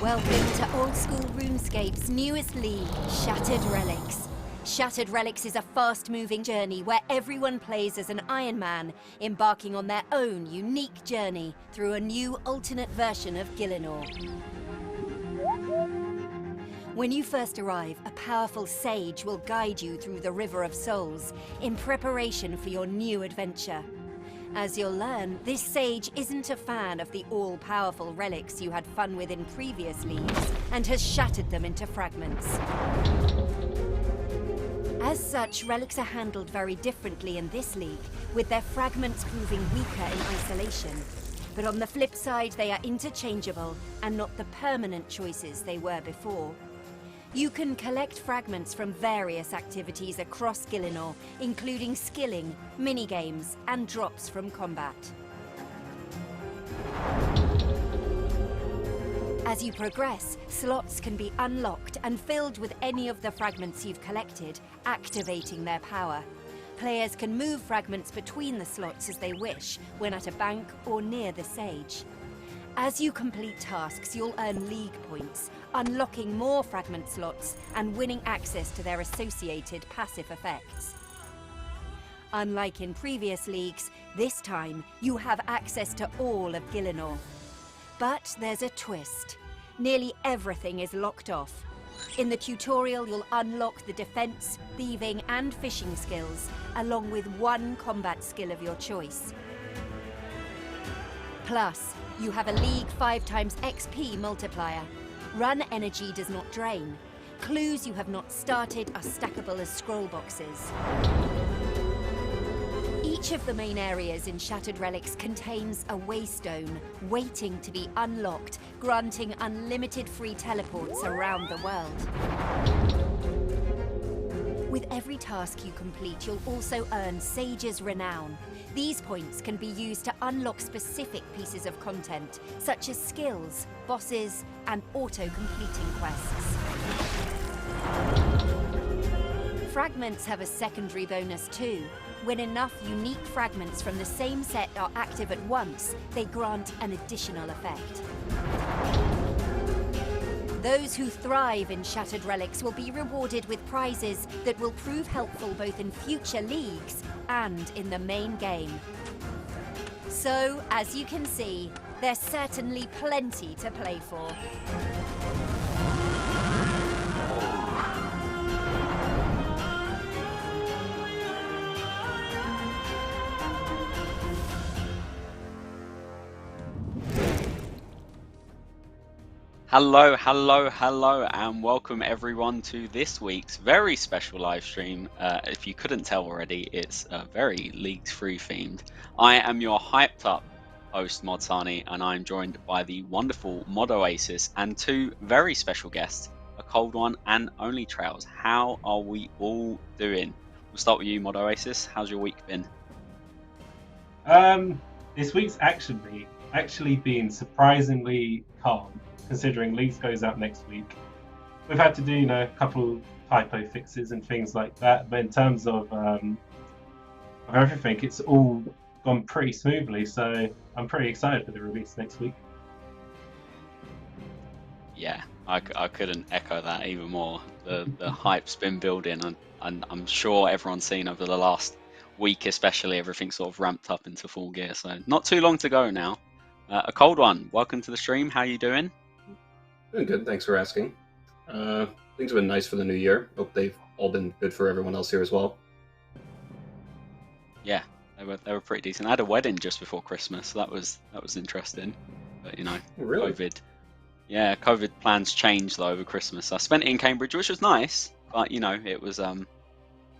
Welcome to old school RuneScape's newest league, Shattered Relics. Shattered Relics is a fast-moving journey where everyone plays as an Iron Man, embarking on their own unique journey through a new alternate version of Gielinor. When you first arrive, a powerful sage will guide you through the River of Souls in preparation for your new adventure. As you'll learn, this sage isn't a fan of the all-powerful relics you had fun with in previous leagues and has shattered them into fragments. As such, relics are handled very differently in this league, with their fragments proving weaker in isolation. But on the flip side, they are interchangeable and not the permanent choices they were before. You can collect fragments from various activities across Gielinor, including skilling, minigames, and drops from combat. As you progress, slots can be unlocked and filled with any of the fragments you've collected, activating their power. Players can move fragments between the slots as they wish, when at a bank or near the sage. As you complete tasks, you'll earn league points, unlocking more fragment slots and winning access to their associated passive effects. Unlike in previous leagues, this time you have access to all of Gielinor. But there's a twist. Nearly everything is locked off. In the tutorial, you'll unlock the defense, thieving, and fishing skills, along with one combat skill of your choice. Plus, you have a League 5x XP multiplier. Run energy does not drain. Clues you have not started are stackable as scroll boxes. Each of the main areas in Shattered Relics contains a waystone waiting to be unlocked, granting unlimited free teleports around the world. With every task you complete, you'll also earn Sage's Renown. These points can be used to unlock specific pieces of content, such as skills, bosses, and auto-completing quests. Fragments have a secondary bonus too. When enough unique fragments from the same set are active at once, they grant an additional effect. Those who thrive in Shattered Relics will be rewarded with prizes that will prove helpful both in future leagues and in the main game. So, as you can see, there's certainly plenty to play for. Hello, and welcome everyone to this week's very special live stream. If you couldn't tell already, it's very Leagues 3 themed. I am your hyped up host, Modsani, and I'm joined by the wonderful Mod Oasis and two very special guests, a cold one and Only Trails. How are we all doing? We'll start with you, Mod Oasis. How's your week been? This week's actually been surprisingly calm, considering Leagues goes out next week. We've had to do, a couple typo fixes and things like that, but in terms of everything, it's all gone pretty smoothly, so I'm pretty excited for the release next week. Yeah, I couldn't echo that even more. The hype's been building, and I'm sure everyone's seen over the last week especially, everything's sort of ramped up into full gear, so not too long to go now. A cold one, welcome to the stream. How you doing? Doing good, thanks for asking. Things have been nice for the new year. Hope they've all been good for everyone else here as well. Yeah, they were pretty decent. I had a wedding just before Christmas, so that was interesting. But Really? COVID. Yeah, COVID plans changed though over Christmas. I spent it in Cambridge, which was nice, but it was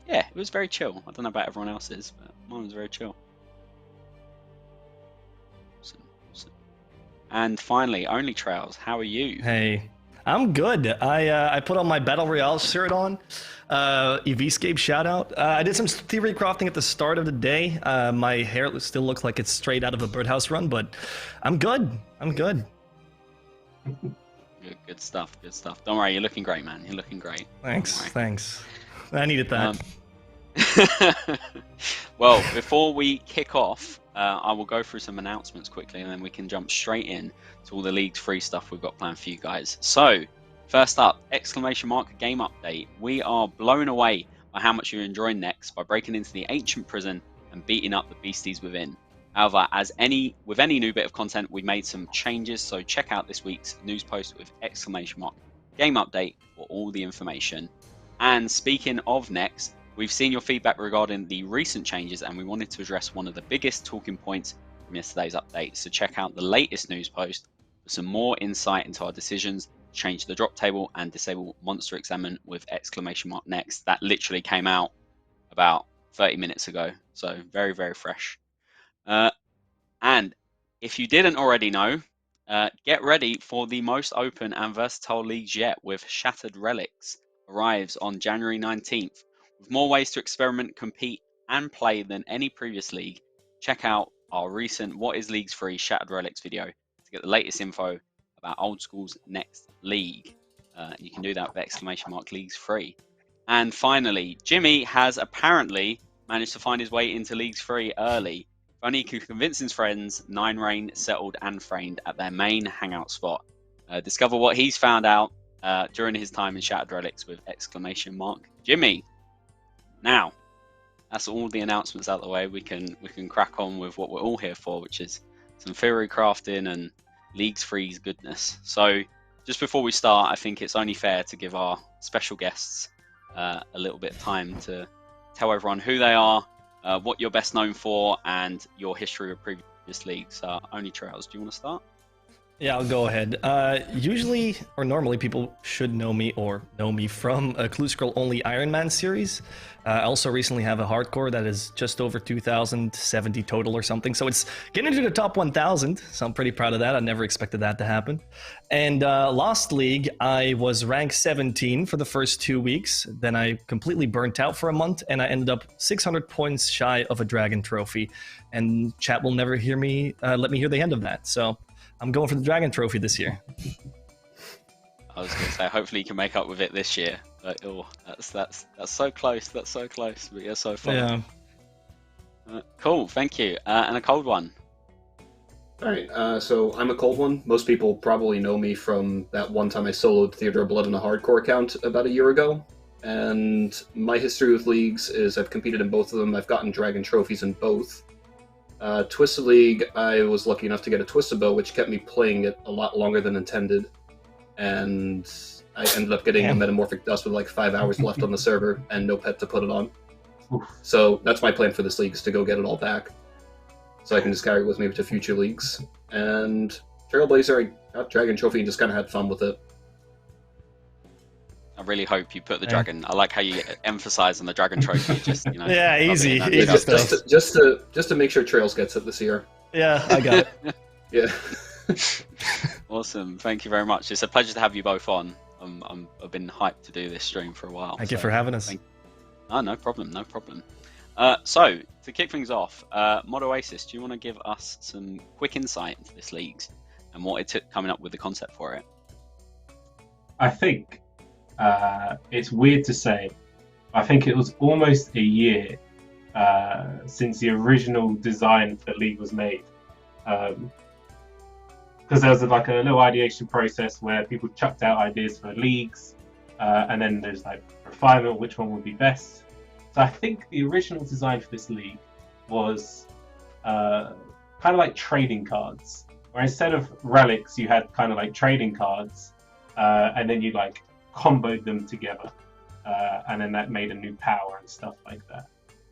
it was very chill. I don't know about everyone else's, but mine was very chill. Awesome. And finally, Only Trails, how are you? Hey, I'm good. I put on my Battle Royale shirt on. VOD shout out. I did some theory crafting at the start of the day. My hair still looks like it's straight out of a birdhouse run, but I'm good. Good stuff. Don't worry, you're looking great, man. You're looking great. Thanks. I needed that. Well, before we kick off, I will go through some announcements quickly, and then we can jump straight in to all the Leagues free stuff we've got planned for you guys. So, first up, exclamation mark game update. We are blown away by how much you're enjoying Next by breaking into the ancient prison and beating up the beasties within. However, with any new bit of content, we made some changes, so check out this week's news post with exclamation mark game update for all the information. And speaking of Next, we've seen your feedback regarding the recent changes, and we wanted to address one of the biggest talking points from yesterday's update. So check out the latest news post for some more insight into our decisions to change the drop table and disable Monster Examine with exclamation mark Next. That literally came out about 30 minutes ago, so very, very fresh. And if you didn't already know, get ready for the most open and versatile leagues yet, with Shattered Relics arrives on January 19th. With more ways to experiment, compete, and play than any previous league, check out our recent What is Leagues Free Shattered Relics video to get the latest info about Old School's next league. You can do that with exclamation mark Leagues Free. And finally, Jimmy has apparently managed to find his way into Leagues Free early. If only he could convince his friends, 9 Rain settled and framed at their main hangout spot. Discover what he's found out during his time in Shattered Relics with exclamation mark Jimmy. Now, that's all the announcements out of the way. We can crack on with what we're all here for, which is some theory crafting and Leagues Free's goodness. So, just before we start, I think it's only fair to give our special guests a little bit of time to tell everyone who they are, what you're best known for, and your history of previous leagues. Only Trails, do you want to start? Yeah, I'll go ahead. Usually, or normally, people should know me from a Clue Scroll only Iron Man series. I also recently have a hardcore that is just over 2,070 total or something. So it's getting into the top 1,000. So I'm pretty proud of that. I never expected that to happen. And Lost League, I was rank 17 for the first 2 weeks. Then I completely burnt out for a month, and I ended up 600 points shy of a Dragon Trophy. And chat will never let me hear the end of that. So I'm going for the Dragon Trophy this year. I was going to say, hopefully you can make up with it this year. But, that's so close. That's so close. But yeah, so far. Yeah. Cool. Thank you. And a cold one. All right. So I'm a cold one. Most people probably know me from that one time I soloed Theodore Blood on a hardcore account about a year ago. And my history with leagues is I've competed in both of them. I've gotten Dragon Trophies in both. Twisted League, I was lucky enough to get a Twisted Bow, which kept me playing it a lot longer than intended. And I ended up getting a Metamorphic Dust with like 5 hours left on the server and no pet to put it on. Oof. So that's my plan for this league, is to go get it all back. So I can just carry it with me to future leagues. And Trailblazer, I got Dragon Trophy and just kind of had fun with it. I really hope you put the dragon. I like how you emphasize on the Dragon Trophy. Just yeah, easy. Just to make sure Trails gets it this year. Yeah, I got it. Yeah. Awesome. Thank you very much. It's a pleasure to have you both on. I've been hyped to do this stream for a while. Thank you for having us. No problem. No problem. So to kick things off, Mod Oasis, do you want to give us some quick insight into this league and what it took coming up with the concept for it? I think it's weird to say. I think it was almost a year since the original design for the league was made. Because there was like a little ideation process where people chucked out ideas for leagues, and then there's like refinement, which one would be best. So I think the original design for this league was kind of like trading cards, where instead of relics, you had kind of like trading cards, and then you like comboed them together, and then that made a new power and stuff like that.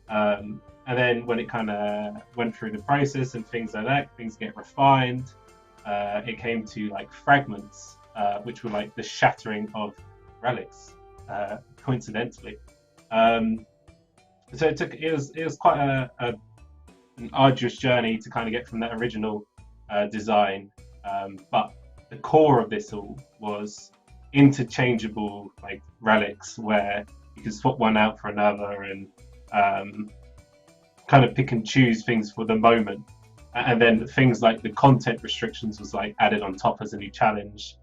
And then when it kind of went through the process and things like that, things get refined. It came to like fragments, which were like the shattering of relics, coincidentally. So it was quite an arduous journey to kind of get from that original design. But the core of this all was interchangeable like relics, where you could swap one out for another and kind of pick and choose things for the moment. And then things like the content restrictions was like added on top as a new challenge.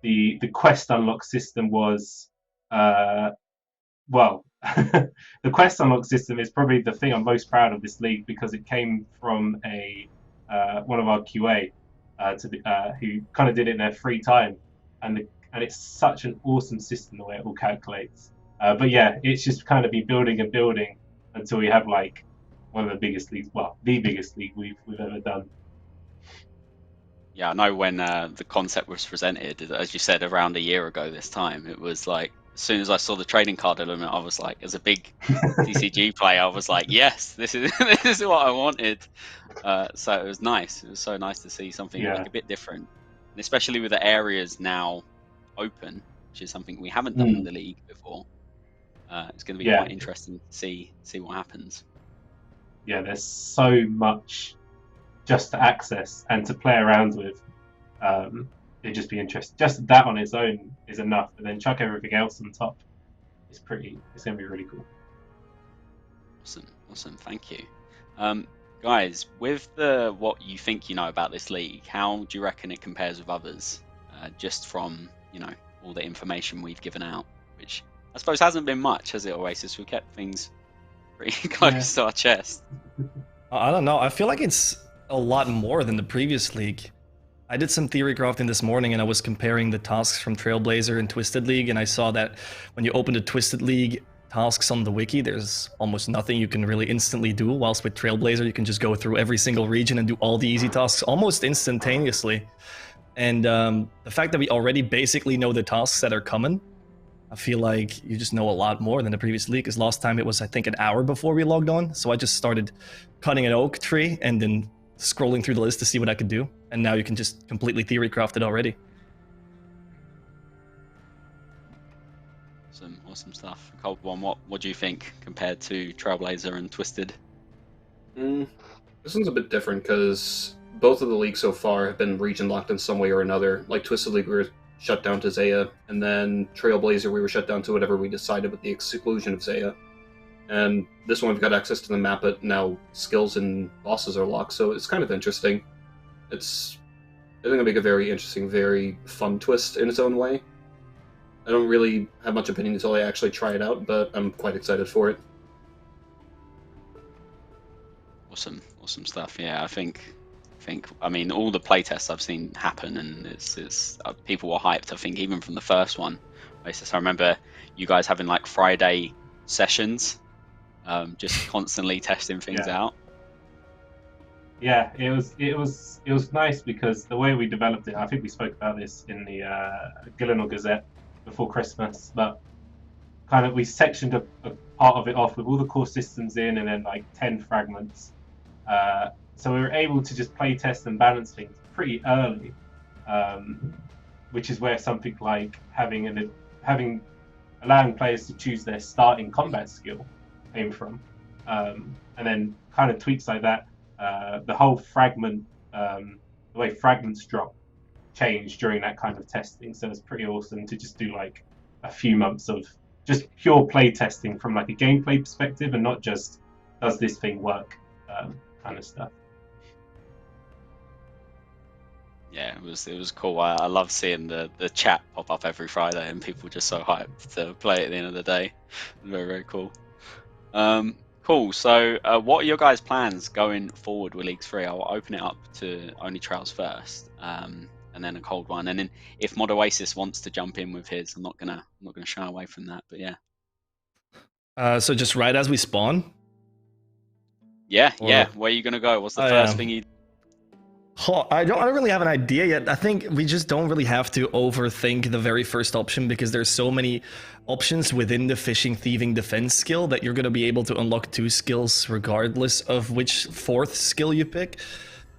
The quest unlock system was, well, the quest unlock system is probably the thing I'm most proud of this league, because it came from a one of our QA who kind of did it in their free time, and it's such an awesome system the way it all calculates. But yeah, it's just kind of been building and building until we have like one of the biggest leagues, well, the biggest league we've ever done. Yeah, I know when the concept was presented, as you said, around a year ago this time, it was like, as soon as I saw the trading card element, I was like, as a big TCG player, I was like, yes, this is this is what I wanted. So it was nice. It was so nice to see something Yeah. like a bit different, and especially with the areas now open, which is something we haven't done in the league before. It's going to be quite interesting to see what happens. Yeah, there's so much just to access and to play around with. It'd just be interesting. Just that on its own is enough, and then chuck everything else on top. It's going to be really cool. Awesome. Thank you. Guys, with what you think you know about this league, how do you reckon it compares with others? Just from all the information we've given out, which I suppose hasn't been much, has it, Oasis? We kept things pretty close to our chest. I don't know. I feel like it's a lot more than the previous league. I did some theory crafting this morning, and I was comparing the tasks from Trailblazer and Twisted League, and I saw that when you open the Twisted League tasks on the wiki, there's almost nothing you can really instantly do, whilst with Trailblazer you can just go through every single region and do all the easy tasks almost instantaneously. And the fact that we already basically know the tasks that are coming, I feel like you just know a lot more than the previous league, because last time it was, I think, an hour before we logged on, so I just started cutting an oak tree and then scrolling through the list to see what I could do, and now you can just completely theory craft it already. Awesome stuff. Cold One, what do you think compared to Trailblazer and Twisted? This one's a bit different because both of the leagues so far have been region locked in some way or another. Like Twisted League, we were shut down to Zaya, and then Trailblazer, we were shut down to whatever we decided with the exclusion of Zaya. And this one, we've got access to the map, but now skills and bosses are locked, so it's kind of interesting. I think it'll make a very interesting, very fun twist in its own way. I don't really have much opinion until I actually try it out, but I'm quite excited for it. Awesome stuff. Yeah, I think I mean, all the playtests I've seen happen, and it's people were hyped. I think even from the first one, I remember you guys having like Friday sessions, just constantly testing things out. Yeah, it was nice because the way we developed it, I think we spoke about this in the Gillinor Gazette before Christmas, but kind of we sectioned a part of it off with all the core systems in, and then like 10 fragments. So we were able to just play test and balance things pretty early, which is where something like allowing players to choose their starting combat skill came from, and then kind of tweaks like that. The whole fragment, the way fragments drop, changed during that kind of testing. So it's pretty awesome to just do like a few months of just pure play testing from like a gameplay perspective, and not just does this thing work kind of stuff. Yeah, it was cool. I love seeing the chat pop up every Friday and people just so hyped to play at the end of the day. Very, very cool. Cool. So what are your guys' plans going forward with League 3? I'll open it up to Only Trails first, and then a Cold One, and then if Mod Oasis wants to jump in with his, I'm not gonna shy away from that. But yeah. So just right as we spawn? Yeah. Where are you gonna go? What's the first thing you? I don't really have an idea yet. I think we just don't really have to overthink the very first option, because there's so many options within the fishing, thieving, defense skill that you're going to be able to unlock 2 skills regardless of which 4th skill you pick.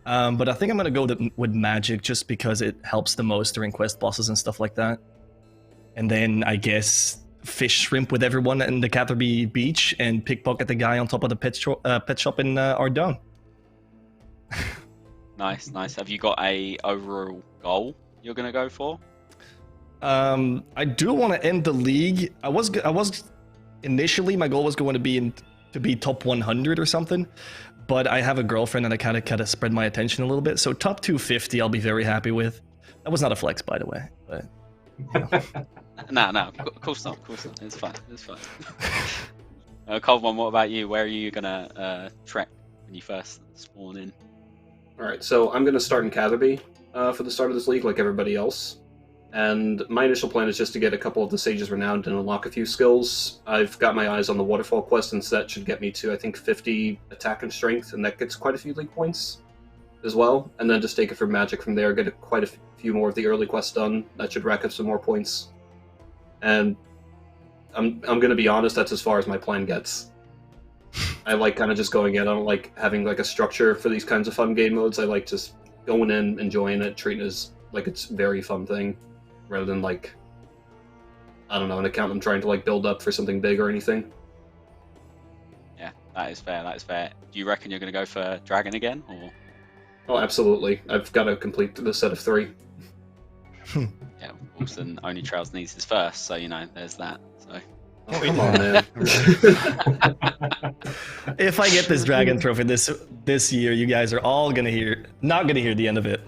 But I think I'm going to go with magic just because it helps the most during quest bosses and stuff like that. And then I guess fish shrimp with everyone in the Catherby Beach and pickpocket the guy on top of the pet shop in Ardon. Nice. Have you got a overall goal you're gonna go for? I do want to end the league. I was initially, my goal was going to be top 100 or something, but I have a girlfriend and I kind of spread my attention a little bit. So top 250, I'll be very happy with. That was not a flex, by the way. But, No, of course not. Of course not. It's fine. It's fine. Cold One, what about you? Where are you gonna trek when you first spawn in? Alright, so I'm going to start in Catherby for the start of this league, like everybody else. And my initial plan is just to get a couple of the Sages Renowned and unlock a few skills. I've got my eyes on the Waterfall quest, and so that should get me to, I think, 50 attack and strength, and that gets quite a few league points as well. And then just take it for magic from there, get quite a few more of the early quests done. That should rack up some more points. And I'm going to be honest, that's as far as my plan gets. I like kind of just going in. I don't like having like a structure for these kinds of fun game modes. I like just going in, enjoying it, treating it as like it's a very fun thing, rather than like, I don't know, an account I'm trying to like build up for something big or anything. Yeah, that is fair. That is fair. Do you reckon you're going to go for Dragon again, or? Oh, absolutely. I've got to complete the set of 3. Yeah, of course, and Only Trails needs his first, so you know, there's that. So. Oh, come on, man. If I get this dragon trophy this year, you guys are all not gonna hear the end of it.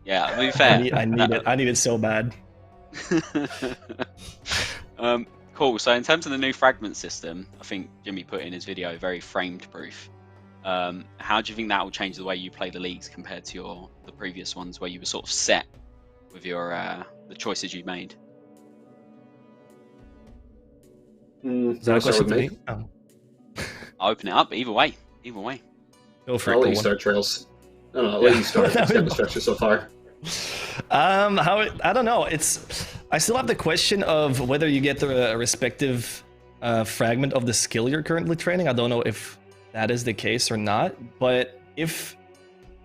Yeah, to be fair. I need it. I need it so bad. Cool. So in terms of the new fragment system, I think Jimmy put in his video very framed proof. How do you think that will change the way you play the leagues compared to the previous ones, where you were sort of set with your the choices you made? Is that a question for me? Oh. I'll open it up. Either way. Go for I'll it. let you start, Trails. No, I'll let you start. It's got the structure so far. I don't know. I still have the question of whether you get the respective fragment of the skill you're currently training. I don't know if that is the case or not. But if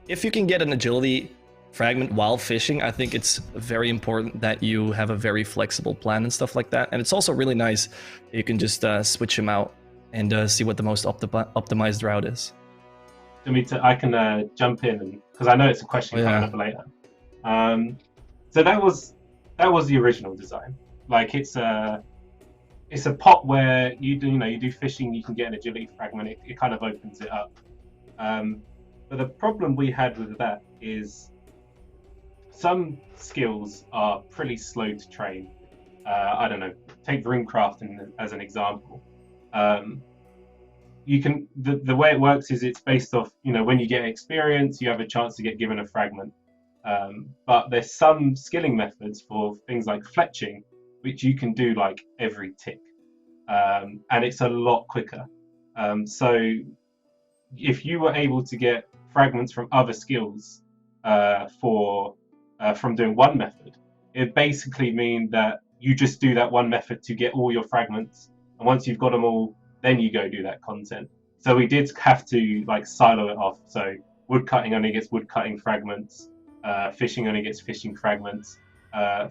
you can get an agility fragment while fishing, I think it's very important that you have a very flexible plan and stuff like that. And it's also really nice that you can just switch them out and see what the most optimized route is. I can jump in, because I know it's a question coming up later. So that was the original design. Like it's a pot where you do fishing, you can get an agility fragment. It kind of opens it up. But the problem we had with that is some skills are pretty slow to train. I don't know. Take RuneCraft as an example. You can the way it works is it's based off, when you get experience, you have a chance to get given a fragment. But there's some skilling methods for things like fletching, which you can do like every tick, and it's a lot quicker. So if you were able to get fragments from other skills from doing one method, it basically mean that you just do that one method to get all your fragments, and once you've got them all, then you go do that content. So we did have to like silo it off. So woodcutting only gets woodcutting fragments, fishing only gets fishing fragments.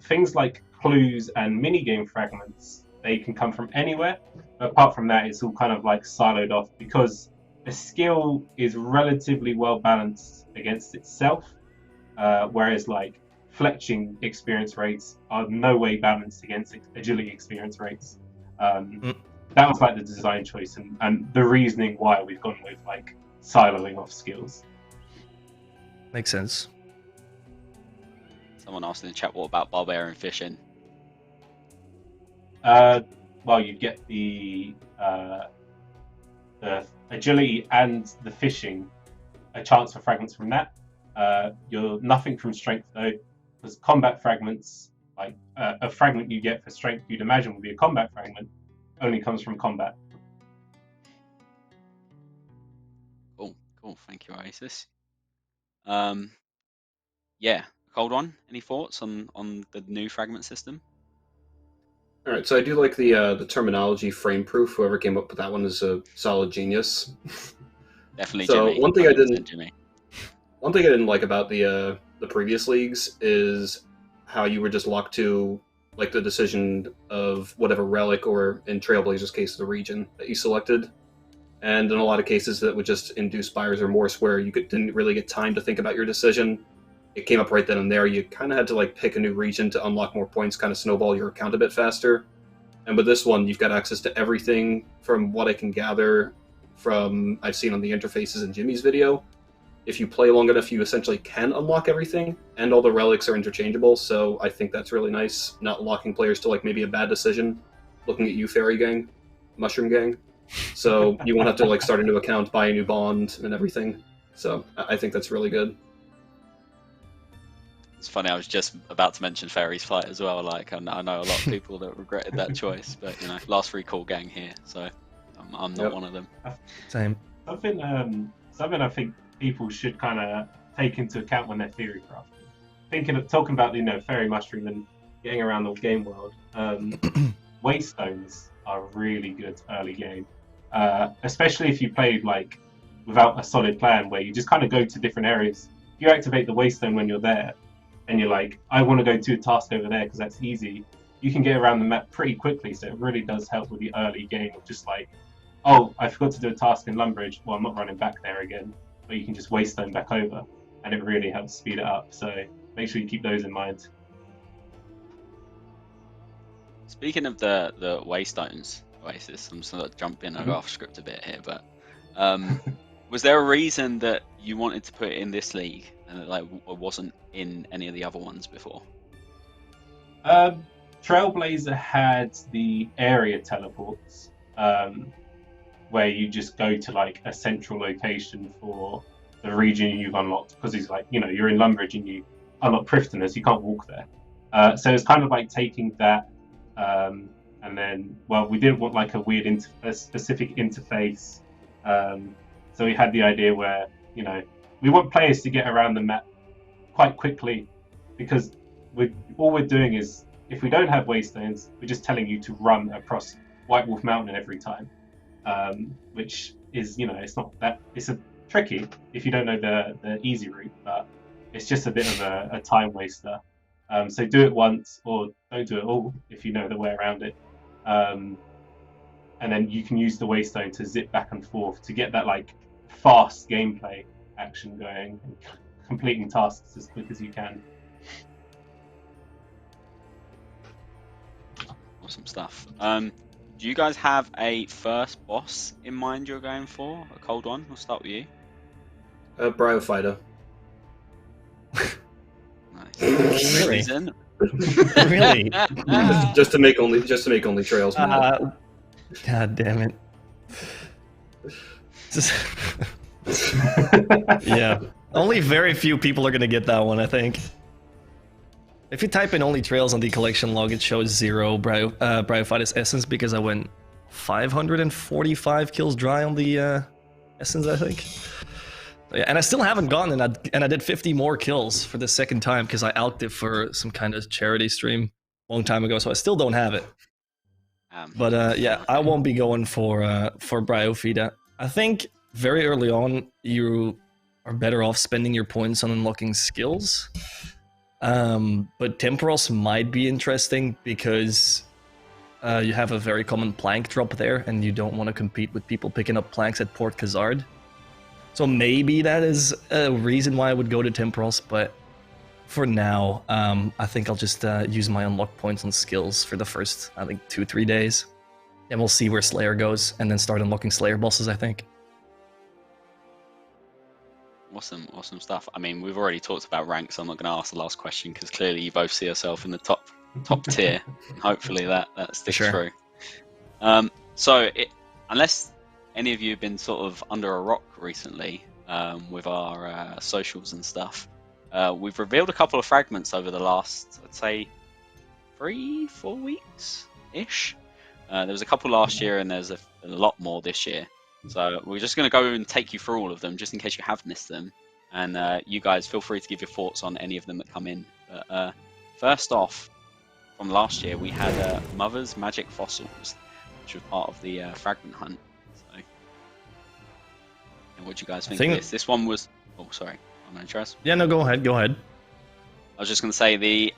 Things like clues and minigame fragments, they can come from anywhere. But apart from that, it's all kind of like siloed off, because a skill is relatively well balanced against itself, whereas like fletching experience rates are no way balanced against agility experience rates. That was like the design choice and the reasoning why we've gone with like siloing off skills. Makes sense. Someone asked in the chat, what about barbarian fishing? Well, you get the agility and the fishing, a chance for fragments from that. You're nothing from strength though, because combat fragments, like a fragment you get for strength you'd imagine would be a combat fragment, only comes from combat. Cool. Thank you, Oasis. Yeah, Cold One, any thoughts on the new fragment system? All right, so I do like the terminology frame proof. Whoever came up with that one is a solid genius. Definitely, so Jimmy. One thing I Jimmy. didn't like about the previous leagues is how you were just locked to like the decision of whatever relic, or in Trailblazer's case, the region that you selected. And in a lot of cases, that would just induce buyer's remorse, where you didn't really get time to think about your decision. It came up right then and there. You kind of had to like pick a new region to unlock more points, kind of snowball your account a bit faster. And with this one, you've got access to everything, from what I can gather from I've seen on the interfaces in Jimmy's video. if you play long enough, you essentially can unlock everything, and all the relics are interchangeable, so I think that's really nice, not locking players to like maybe a bad decision, looking at you, Fairy Gang, Mushroom Gang. So you won't have to like start a new account, buy a new bond, and everything. So I think that's really good. It's funny, I was just about to mention Fairy's Flight as well. Like, I know a lot of people that regretted that choice, but you know, last recall gang here, so I'm not one of them. Same. Something I think people should kind of take into account when they're theory crafting. Talking about fairy mushroom and getting around the game world. Waystones are really good early game, especially if you played like without a solid plan, where you just kind of go to different areas. If you activate the waystone when you're there, and you're like, I want to go to a task over there because that's easy, you can get around the map pretty quickly. So it really does help with the early game of just like, oh, I forgot to do a task in Lumbridge. Well, I'm not running back there again. But you can just waystone back over, and it really helps speed it up. So make sure you keep those in mind. Speaking of the waystones, Oasis, I'm sort of jumping off script a bit here, but was there a reason that you wanted to put it in this league and it wasn't in any of the other ones before? Trailblazer had the area teleports, where you just go to like a central location for the region you've unlocked, because it's like, you're in Lumbridge and you unlock Prifddinas, you can't walk there. So it's kind of like taking that, and then, well, we didn't want like a weird a specific interface. So we had the idea where, we want players to get around the map quite quickly, because all we're doing is, if we don't have waystones, we're just telling you to run across White Wolf Mountain every time, which is, it's a tricky if you don't know the easy route, but it's just a bit of a time waster. So do it once, or don't do it all if you know the way around it. And then you can use the waystone to zip back and forth to get that like fast gameplay action going, and completing tasks as quick as you can. Awesome stuff. Do you guys have a first boss in mind you're going for? A cold one? We'll start with you. Bryophyta. Nice. Really? Reason? Really? just to make only trails. God damn it. Yeah. Only very few people are gonna get that one, I think. If you type in only trails on the collection log, it shows 0 Bryophytus essence, because I went 545 kills dry on the essence, I think. Yeah, and I still haven't gotten it, and I did 50 more kills for the second time because I alked it for some kind of charity stream a long time ago, so I still don't have it. But yeah, I won't be going for Bryophyta. I think very early on you are better off spending your points on unlocking skills. But Temporals might be interesting because you have a very common plank drop there, and you don't want to compete with people picking up planks at Port Khazard. So maybe that is a reason why I would go to Temporals, but for now, I think I'll just use my unlock points on skills for the first, I think, 2-3 days. And we'll see where Slayer goes, and then start unlocking Slayer bosses, I think. Awesome stuff. I mean, we've already talked about ranks, so I'm not going to ask the last question, because clearly you both see yourself in the top tier, and hopefully that sticks through. Unless any of you have been sort of under a rock recently with our socials and stuff, we've revealed a couple of fragments over the last, I'd say, 3-4 weeks-ish. There was a couple last year, and there's a lot more this year. So we're just going to go and take you through all of them, just in case you have missed them. And you guys feel free to give your thoughts on any of them that come in. But first off, from last year, we had Mother's Magic Fossils, which was part of the fragment hunt. So, and what do you guys think of this? This one was... Oh, sorry. I'm interested. Yeah, no, go ahead. I was just going to say the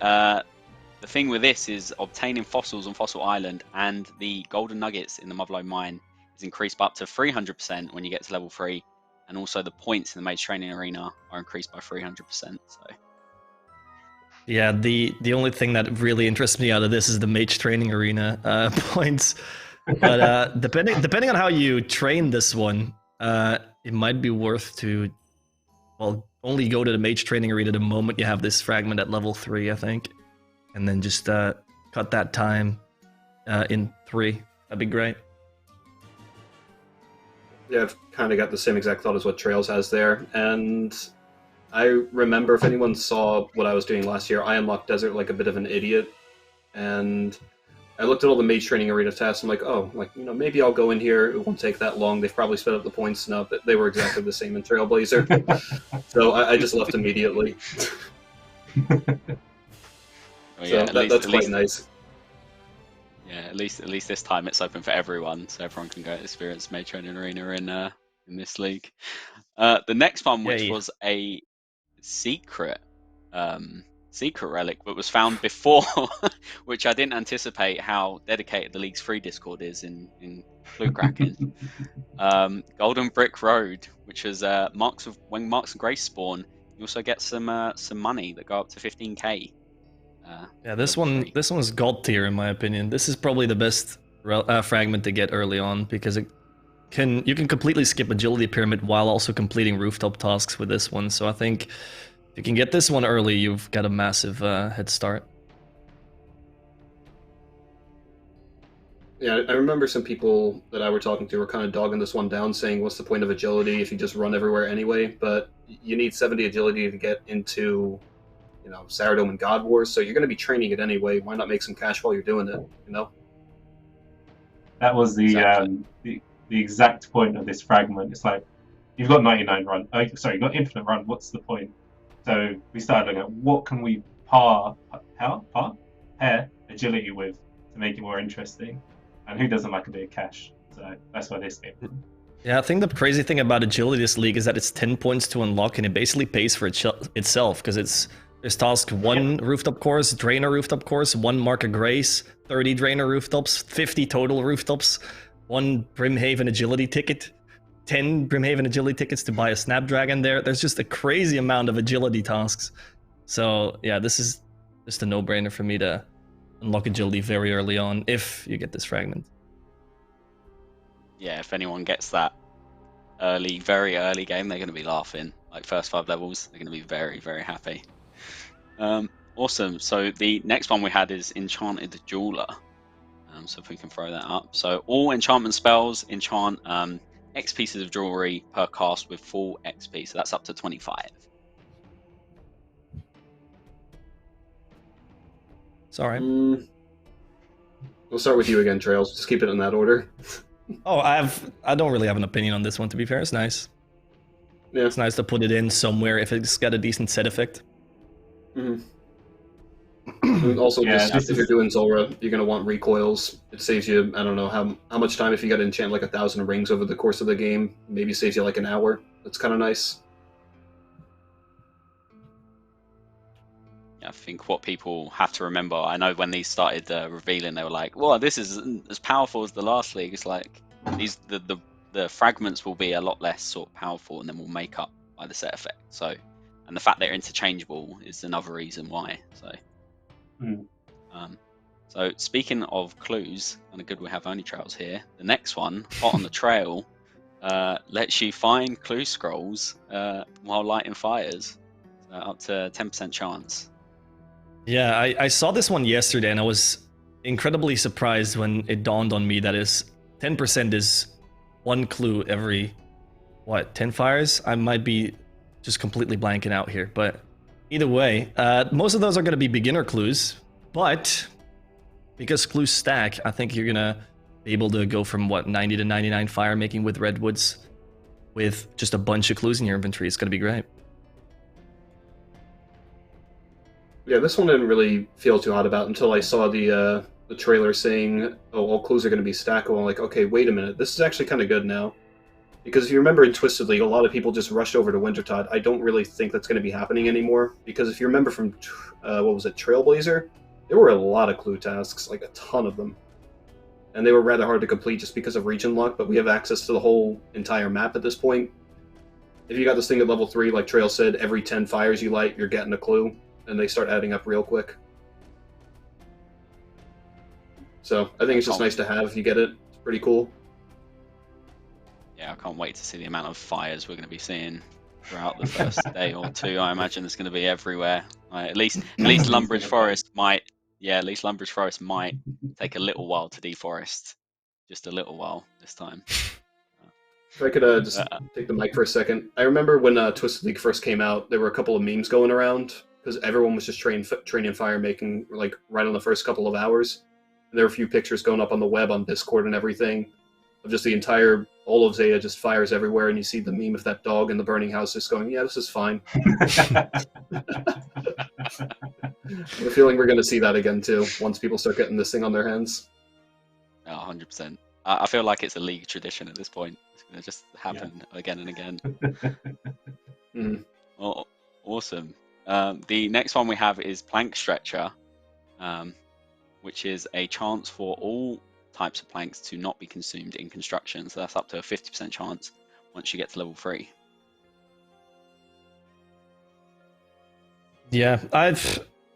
thing with this is obtaining fossils on Fossil Island, and the golden nuggets in the Motherlode mine is increased by up to 300% when you get to level 3, and also the points in the Mage Training Arena are increased by 300%. So yeah, the only thing that really interests me out of this is the Mage Training Arena points. But depending on how you train this one, it might be worth to well, only go to the mage training arena the moment you have this fragment at level 3, I think. And then just cut that time in 3. That'd be great. Yeah, I've kind of got the same exact thought as what Trails has there. And I remember, if anyone saw what I was doing last year, I unlocked Desert like a bit of an idiot. And I looked at all the mage training arena tasks. I'm like, oh, maybe I'll go in here. It won't take that long. They've probably sped up the points now, but they were exactly the same in Trailblazer. So I just left immediately. Well, yeah, so that's quite nice. Yeah, at least this time it's open for everyone, so everyone can go experience Mage Training Arena in this league. The next one, which was a secret relic, but was found before, which I didn't anticipate how dedicated the league's free Discord is in Clue Cracking. Golden Brick Road, which is when Marks of Grace spawn, you also get some money that go up to 15k. Yeah, this one's god tier in my opinion. This is probably the best fragment to get early on because you can completely skip agility pyramid while also completing rooftop tasks with this one. So I think if you can get this one early, you've got a massive head start. Yeah, I remember some people that I were talking to were kind of dogging this one down, saying, what's the point of agility if you just run everywhere anyway? But you need 70 agility to get into Saradome and God Wars, so you're going to be training it anyway. Why not make some cash while you're doing it, That was the exact point of this fragment. It's like, you've got 99 run. Sorry, you've got infinite run. What's the point? So we started looking at what can we pair agility with to make it more interesting. And who doesn't like a bit of cash? So that's why this came from. Yeah, I think the crazy thing about agility this league is that it's 10 points to unlock, and it basically pays for itself because there's task 1 rooftop course, Drainer rooftop course, 1 Mark of Grace, 30 Drainer rooftops, 50 total rooftops, 1 Brimhaven agility ticket, 10 Brimhaven agility tickets to buy a Snapdragon there. There's just a crazy amount of agility tasks. So yeah, this is just a no-brainer for me to unlock agility very early on if you get this fragment. Yeah, if anyone gets that very early game, they're going to be laughing. Like first 5 levels, they're going to be very, very happy. Awesome. So the next one we had is Enchanted Jeweler. So if we can throw that up. So all enchantment spells enchant X pieces of jewelry per cast with full XP. So that's up to 25. Sorry. We'll start with you again, Trails. Just keep it in that order. Oh, I don't really have an opinion on this one, to be fair. It's nice. Yeah. It's nice to put it in somewhere if it's got a decent set effect. Mm-hmm. And also, if you're doing Zulrah, you're going to want recoils. It saves you, I don't know how much time if you got to enchant like 1,000 rings over the course of the game. Maybe saves you like an hour. That's kind of nice. Yeah, I think what people have to remember, I know when these started revealing, they were like, well, this is as powerful as the last league. It's like the fragments will be a lot less sort of powerful and then we'll make up by the set effect. So, and the fact they're interchangeable is another reason why. So, so speaking of clues, and a good we have only trails here. The next one, Hot on the Trail, lets you find clue scrolls while lighting fires, so up to 10% chance. Yeah, I saw this one yesterday, and I was incredibly surprised when it dawned on me that 10% is 1 clue every 10 fires. I might be just completely blanking out here, but either way, most of those are going to be beginner clues. But because clues stack, I think you're gonna be able to go from 90 to 99 fire making with redwoods with just a bunch of clues in your inventory. It's gonna be great. Yeah, this one didn't really feel too hot about until I saw the trailer saying, "Oh, all clues are going to be stackable." I'm like, okay, wait a minute, this is actually kind of good now. Because if you remember in Twisted League, a lot of people just rushed over to Wintertide. I don't really think that's going to be happening anymore. Because if you remember from Trailblazer, there were a lot of clue tasks, like a ton of them. And they were rather hard to complete just because of region luck, but we have access to the whole entire map at this point. If you got this thing at level 3, like Trail said, every 10 fires you light, you're getting a clue, and they start adding up real quick. So I think it's just nice to have if you get it. It's pretty cool. Yeah, I can't wait to see the amount of fires we're going to be seeing throughout the first day or two. I imagine it's going to be everywhere. At least Lumbridge Forest might. Yeah, at least Lumbridge Forest might take a little while to deforest. Just a little while this time. If I could just take the mic for a second. I remember when Twisted League first came out, there were a couple of memes going around because everyone was just training fire making like right on the first couple of hours. And there were a few pictures going up on the web on Discord and everything of just the entire all of Zaya just fires everywhere, and you see the meme of that dog in the burning house just going, "Yeah, this is fine." I have a feeling we're going to see that again too once people start getting this thing on their hands. 100%. I feel like it's a league tradition at this point. It's going to just happen again and again. Oh, awesome. The next one we have is Plank Stretcher, which is a chance for all types of planks to not be consumed in construction. So that's up to a 50% chance once you get to level 3. Yeah, I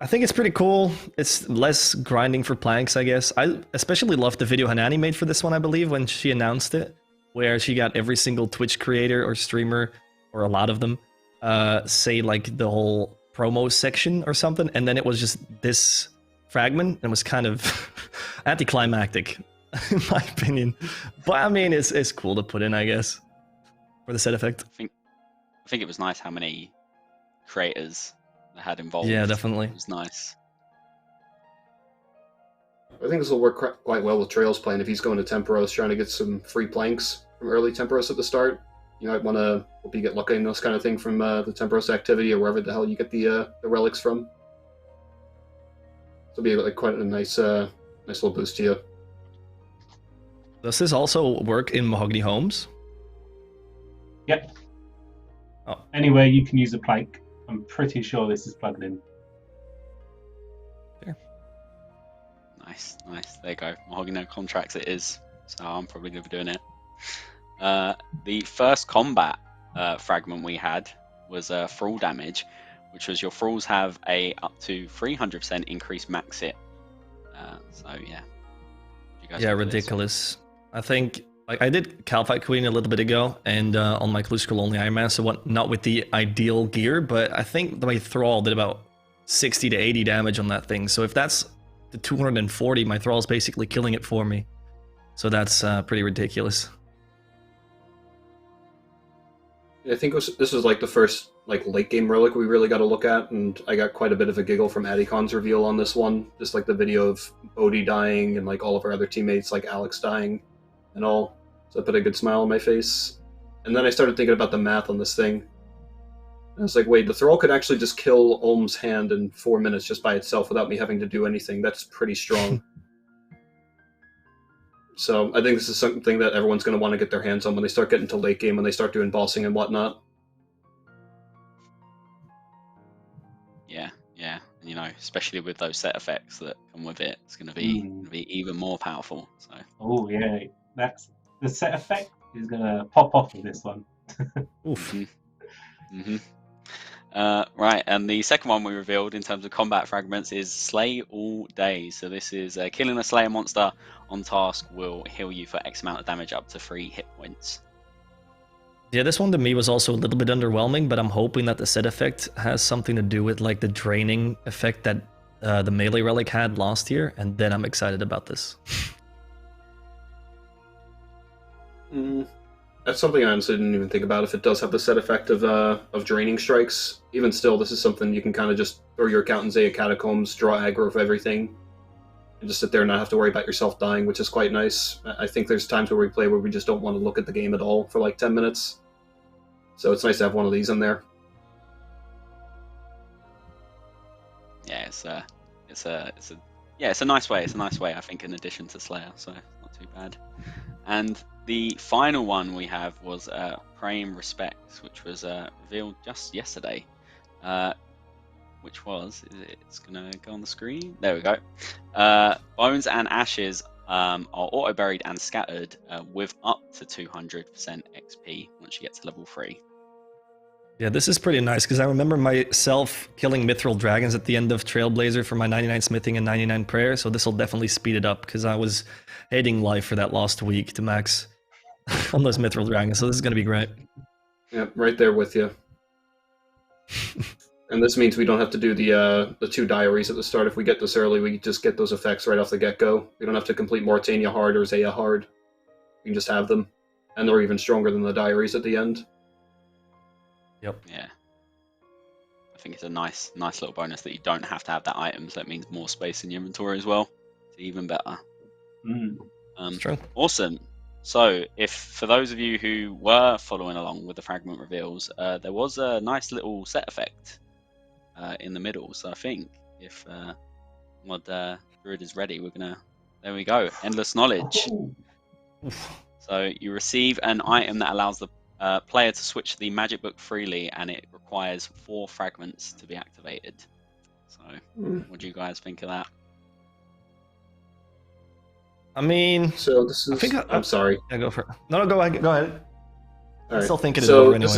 think it's pretty cool. It's less grinding for planks, I guess. I especially loved the video Hanani made for this one, I believe, when she announced it, where she got every single Twitch creator or streamer, or a lot of them, say like the whole promo section or something, and then it was just this fragment, and it was kind of anticlimactic, in my opinion. But I mean, it's cool to put in, I guess, for the set effect. I think it was nice how many creators that had involved. Yeah, definitely. It was nice. I think this will work quite well with Trails playing if he's going to Temperos, trying to get some free planks from early Temperos at the start. You might want to hope you get lucky in this kind of thing from the Temperos activity or wherever the hell you get the relics from. This will be like quite a nice little boost to you. Does this also work in Mahogany Homes? Yep. Oh. Anywhere you can use a plank. I'm pretty sure this is plugged in. Yeah. Nice. There you go. Mahogany contracts it is. So I'm probably going to be doing it. The first combat fragment we had was Thrall damage, which was your Thralls have a up to 300% increased max hit. So yeah. Yeah, ridiculous. I think I did Calfight Queen a little bit ago, and on my Clue Scroll only Iron Man, so not with the ideal gear, but I think my Thrall did about 60 to 80 damage on that thing. So if that's the 240, my Thrall's basically killing it for me. So that's pretty ridiculous. I think this was like the first like late game relic we really got to look at, and I got quite a bit of a giggle from Adicon's reveal on this one. Just like the video of Bodhi dying and like all of our other teammates like Alex dying and all. So it put a good smile on my face. And then I started thinking about the math on this thing. And I was like, wait, the Thrall could actually just kill Olm's hand in 4 minutes just by itself without me having to do anything. That's pretty strong. So I think this is something that everyone's going to want to get their hands on when they start getting to late game, when they start doing bossing and whatnot. Yeah. And, you know, especially with those set effects that come with it, it's going to be even more powerful. So. Oh yeah, that's the set effect is going to pop off with this one. Oof. Right, and the second one we revealed in terms of combat fragments is Slay All Day. So this is killing a Slayer monster on task will heal you for X amount of damage up to 3 hit points. Yeah, this one to me was also a little bit underwhelming, but I'm hoping that the set effect has something to do with like the draining effect that the melee relic had last year, and then I'm excited about this. That's something I honestly didn't even think about. If it does have the set effect of draining strikes, even still, this is something you can kind of just throw your account in Zaya Catacombs, draw aggro of everything, and just sit there and not have to worry about yourself dying, which is quite nice. I think there's times where we play where we just don't want to look at the game at all for like 10 minutes. So it's nice to have one of these in there. Yeah, it's a nice way. It's a nice way, I think, in addition to Slayer, so not too bad. And the final one we have was Praying Respects, which was revealed just yesterday. Which was, it's gonna go on the screen. There we go. Bones and Ashes are auto buried and scattered with up to 200% XP once you get to level 3. Yeah, this is pretty nice because I remember myself killing Mithril Dragons at the end of Trailblazer for my 99 Smithing and 99 Prayer, so this will definitely speed it up because I was hating life for that last week to max on those Mithril Dragons, so this is going to be great. Yeah, right there with you. And this means we don't have to do the 2 diaries at the start. If we get this early, we just get those effects right off the get-go. We don't have to complete Mauritania hard or Zaya hard. We can just have them. And they're even stronger than the diaries at the end. Yep. Yeah. I think it's a nice little bonus that you don't have to have that item, so that means more space in your inventory as well. It's even better. It's true. Awesome. So, if for those of you who were following along with the fragment reveals, there was a nice little set effect in the middle. So I think if Mod Druid is ready, we're gonna. There we go. Endless knowledge. So you receive an item that allows the player to switch the magic book freely, and it requires 4 fragments to be activated. So, what do you guys think of that? I mean, So this is. I'm sorry. Yeah, go for it. No, go ahead. Go ahead. All right. Still thinking it over anyway.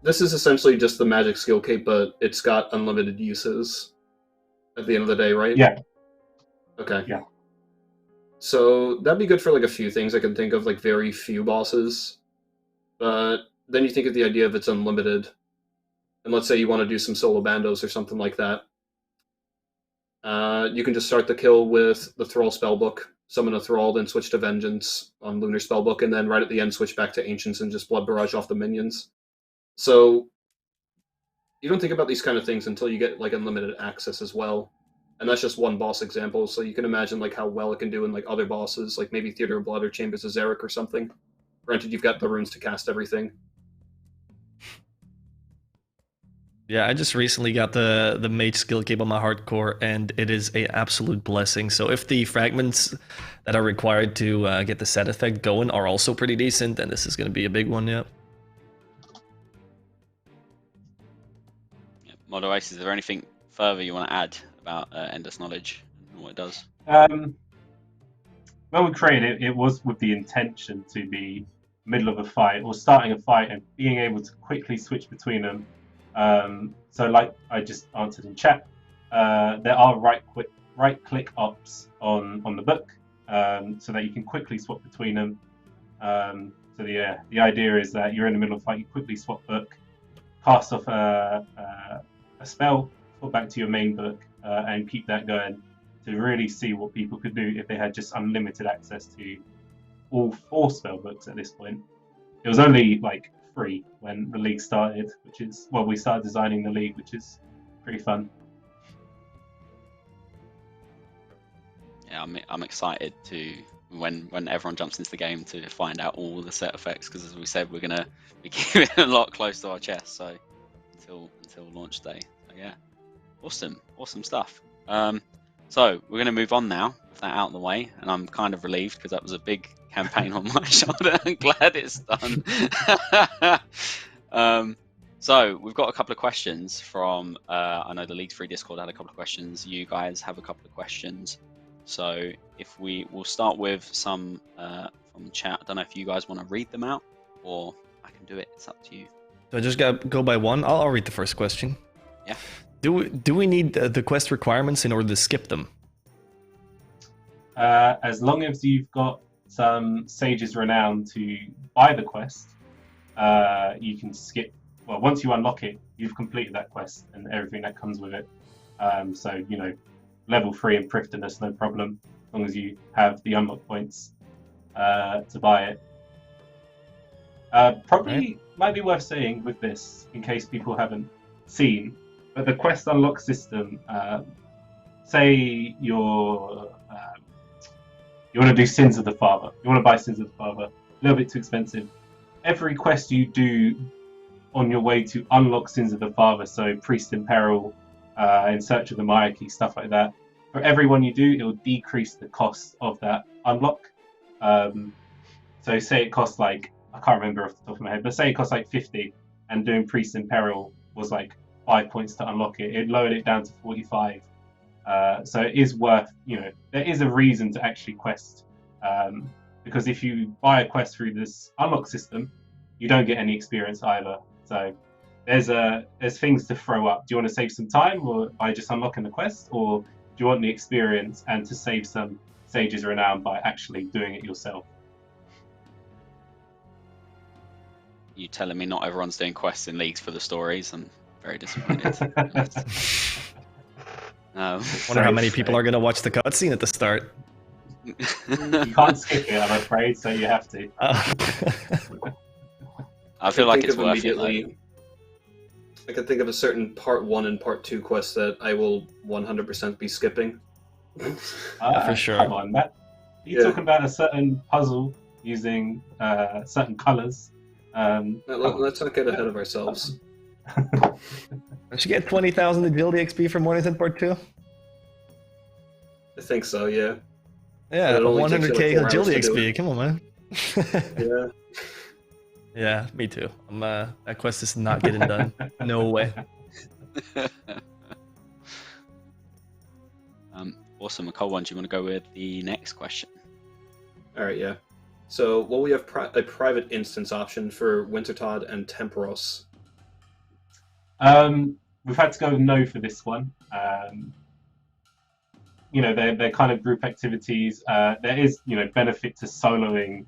This is essentially just the magic skill cape, but it's got unlimited uses at the end of the day, right? Yeah. Okay. Yeah. So that'd be good for like a few things. I can think of like very few bosses, but then you think of the idea of it's unlimited, and let's say you want to do some solo bandos or something like that. You can just start the kill with the Thrall spellbook, summon a Thrall, then switch to Vengeance on Lunar spellbook, and then right at the end switch back to Ancients and just blood barrage off the minions. So you don't think about these kind of things until you get like unlimited access as well. And that's just one boss example, so you can imagine like how well it can do in like other bosses, like maybe Theater of Blood or Chambers of Zarek or something. Granted, you've got the runes to cast everything. Yeah, I just recently got the mage skill cape on my hardcore, and it is an absolute blessing. So if the fragments that are required to get the set effect going are also pretty decent, then this is going to be a big one, yeah. Mod Oasis, is there anything further you want to add about Endless Knowledge and what it does? When we created it, it was with the intention to be middle of a fight or starting a fight and being able to quickly switch between them. So like I just answered in chat, there are right click ops on the book, so that you can quickly swap between them. So the idea is that you're in the middle of a fight, you quickly swap book, cast off a spell, put back to your main book, and keep that going to really see what people could do if they had just unlimited access to all 4 spell books at this point. It was only like 3 when the league started, which is we started designing the league, which is pretty fun. Yeah, I'm excited to when everyone jumps into the game to find out all the set effects, because as we said, we're gonna be keeping it a lot close to our chest. So until launch day. So yeah, awesome stuff. So we're gonna move on now with that out of the way, and I'm kind of relieved because that was a big campaign on my shoulder. I'm glad it's done. So we've got a couple of questions from I know the League 3 Discord had a couple of questions. You guys have a couple of questions. So if we'll start with some from chat. I don't know if you guys want to read them out or I can do it. It's up to you. So I just gotta go by one. I'll read the first question. Yeah. Do we need the quest requirements in order to skip them? As long as you've got some Sage's Renown to buy the quest, you can skip. Well, once you unlock it, you've completed that quest and everything that comes with it. So, level 3 in Prifdinous, no problem, as long as you have the unlock points to buy it. Probably might be worth saying with this, in case people haven't seen, but the quest unlock system, say you want to do Sins of the Father, you want to buy Sins of the Father, a little bit too expensive. Every quest you do on your way to unlock Sins of the Father, so Priest in Peril, In Search of the Myarchy, stuff like that, for every one you do, it will decrease the cost of that unlock. So say it costs like, I can't remember off the top of my head, but say it costs like 50, and doing Priest in Peril was like 5 points to unlock it. It lowered it down to 45. So it is worth, there is a reason to actually quest, because if you buy a quest through this unlock system, you don't get any experience either. So there's things to throw up. Do you want to save some time or by just unlocking the quest, or do you want the experience and to save some Sage's Renown by actually doing it yourself? You telling me not everyone's doing quests in leagues for the stories, and Very disappointed. Wonder how many people are going to watch the cutscene at the start. You can't skip it, I'm afraid, so you have to. I feel like it's of worth it. immediately. I can think of a certain part 1 and part 2 quest that I will 100% be skipping. For sure. Come on, Matt. You're talking about a certain puzzle using certain colours. Let's not get ahead of ourselves. Don't you get 20,000 agility XP for Mornington Part 2? I think so, yeah. Yeah, It only takes you, 100k 4 hours agility to do XP. it. Come on, man. Yeah. Yeah, me too. That quest is not getting done. No way. Awesome. Nicole, do you want to go with the next question? All right, yeah. So, we have a private instance option for Wintertodt and Temporos. We've had to go with no for this one. They're kind of group activities. There is, benefit to soloing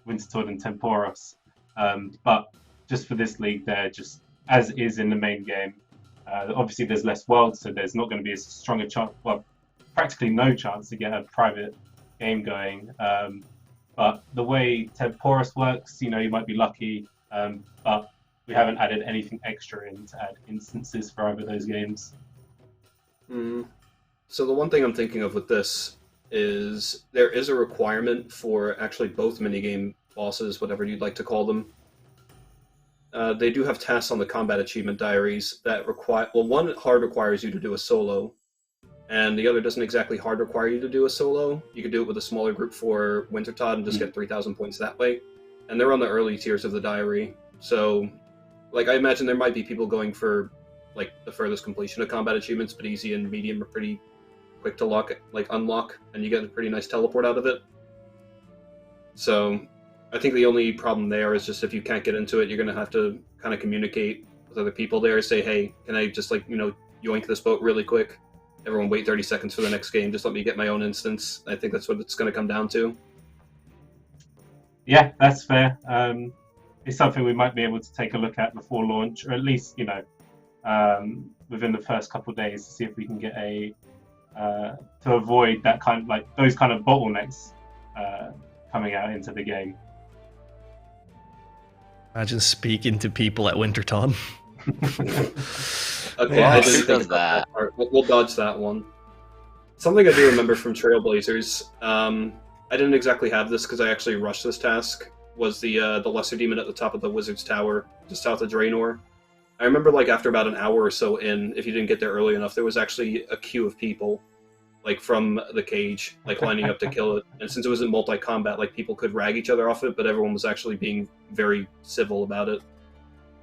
Wintertodt and Temporos, but just for this league, they're just as is in the main game. Obviously, there's less worlds, so there's not going to be as strong a chance. Well, practically no chance to get a private game going. But the way Temporos works, you might be lucky, but we haven't added anything extra in to add instances for either of those games. So the one thing I'm thinking of with this is there is a requirement for actually both minigame bosses, whatever you'd like to call them. They do have tasks on the combat achievement diaries that require... Well, one hard requires you to do a solo, and the other doesn't exactly hard require you to do a solo. You could do it with a smaller group for Wintertodt and just get 3,000 points that way. And they're on the early tiers of the diary. So, I imagine there might be people going for, the furthest completion of combat achievements, but easy and medium are pretty quick to unlock, and you get a pretty nice teleport out of it. So, I think the only problem there is just if you can't get into it, you're going to have to kind of communicate with other people there, say, hey, can I just, yoink this boat really quick? Everyone wait 30 seconds for the next game, just let me get my own instance. I think that's what it's going to come down to. Yeah, that's fair. It's something we might be able to take a look at before launch, or at least, within the first couple of days to see if we can get to avoid that kind of, those kind of bottlenecks coming out into the game. Imagine speaking to people at Wintertodt. Okay, Yeah, I who didn't does think that? Part. We'll dodge that one. Something I do remember from Trailblazers, I didn't exactly have this because I actually rushed this task, was the Lesser Demon at the top of the Wizard's Tower, just south of Draenor. I remember, after about an hour or so in, if you didn't get there early enough, there was actually a queue of people, from the cage, lining up to kill it. And since it was in multi-combat, people could rag each other off it, but everyone was actually being very civil about it,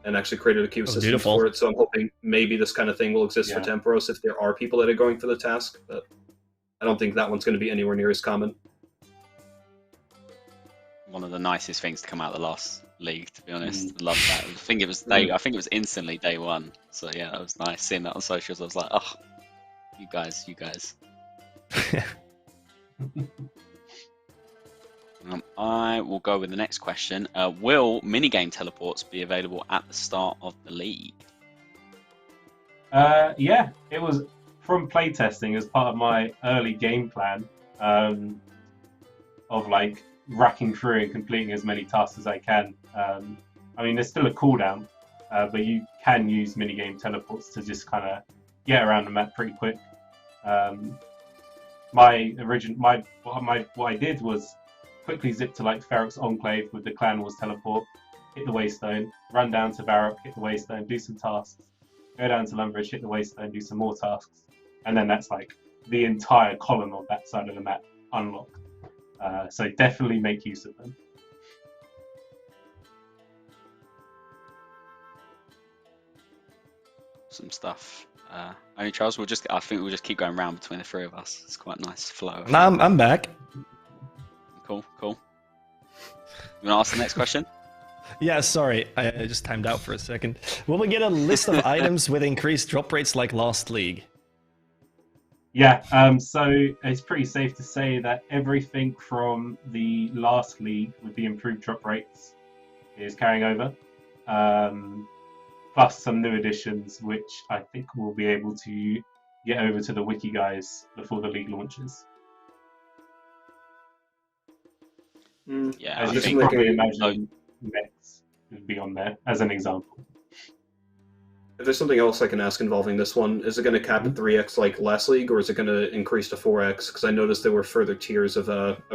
and actually created a queue system for it. So I'm hoping maybe this kind of thing will exist for Temporos if there are people that are going for the task, but I don't think that one's going to be anywhere near as common. One of the nicest things to come out of the last league, to be honest. Love that. I think it was instantly day one. So yeah, that was nice seeing that on socials. I was like, oh, you guys. I will go with the next question. Will minigame teleports be available at the start of the league? Yeah, it was from playtesting as part of my early game plan of racking through and completing as many tasks as I can. There's still a cooldown, but you can use minigame teleports to just kind of get around the map pretty quick. What I did was quickly zip to Ferrox Enclave with the Clan Wars teleport, hit the Waystone, run down to Varrock, hit the Waystone, do some tasks, go down to Lumbridge, hit the Waystone, do some more tasks, and then that's the entire column of that side of the map unlocked. So definitely make use of them. Some stuff. Only Charles, I think we'll just keep going round between the three of us. It's quite a nice flow. No, I'm back. Cool. You want to ask the next question? Yeah, sorry, I just timed out for a second. Will we get a list of items with increased drop rates like last league? Yeah, so it's pretty safe to say that everything from the last league with the improved drop rates is carrying over. plus some new additions, which I think we'll be able to get over to the wiki guys before the league launches. Yeah, As I you think can probably imagine, Mechs would be on there as an example. If there's something else I can ask involving this one, is it going to cap at 3x like last league, or is it going to increase to 4x? Because I noticed there were further tiers of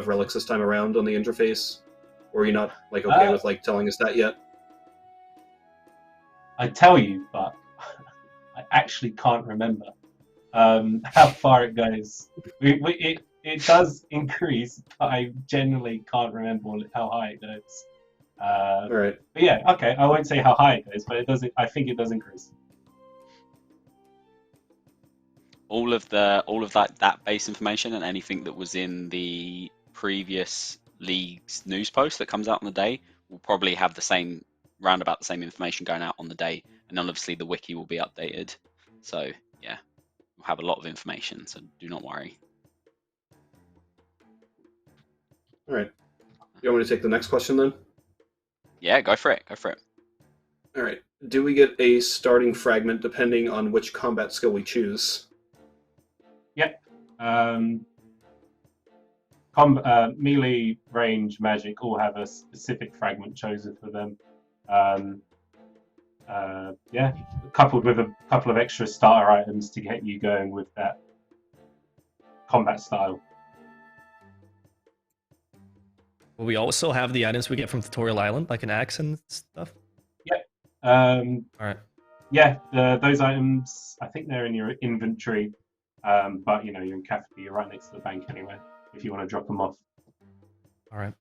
relics this time around on the interface. Or are you not like okay with like telling us that yet? I tell you, but I actually can't remember how far it goes. It does increase, but I genuinely can't remember how high it goes. All right. But yeah, okay. I won't say how high it goes, but it does. I think it does increase. all of that base information and anything that was in the previous league's news post that comes out on the day will probably have the same roundabout the same information going out on the day, and then obviously the wiki will be updated. So yeah, we'll have a lot of information. So do not worry. All right. You want me to take the next question then? Yeah, go for it. Go for it. All right. Do we get a starting fragment depending on which combat skill we choose? Yep. Melee, range, magic all have a specific fragment chosen for them. Yeah, coupled with a couple of extra starter items to get you going with that combat style. Will we also have the items we get from Tutorial Island, like an axe and stuff? Yep. All right. Yeah, those items, I think they're in your inventory, but you know, you're in Cafe, you're right next to the bank anyway, if you want to drop them off. All right.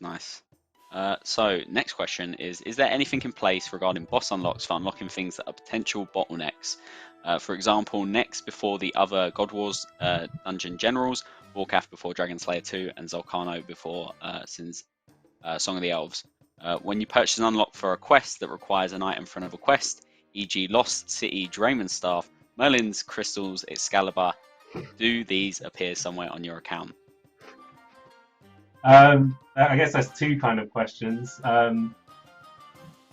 Nice. So next question is there anything in place regarding boss unlocks for unlocking things that are potential bottlenecks? For example, next before the other God Wars dungeon generals, Warcraft before Dragon Slayer 2, and Zolcano before Song of the Elves. When you purchase an unlock for a quest that requires an item for another quest, e.g. Lost City, Draymond's Staff, Merlin's Crystals, Excalibur, do these appear somewhere on your account? I guess that's two kind of questions.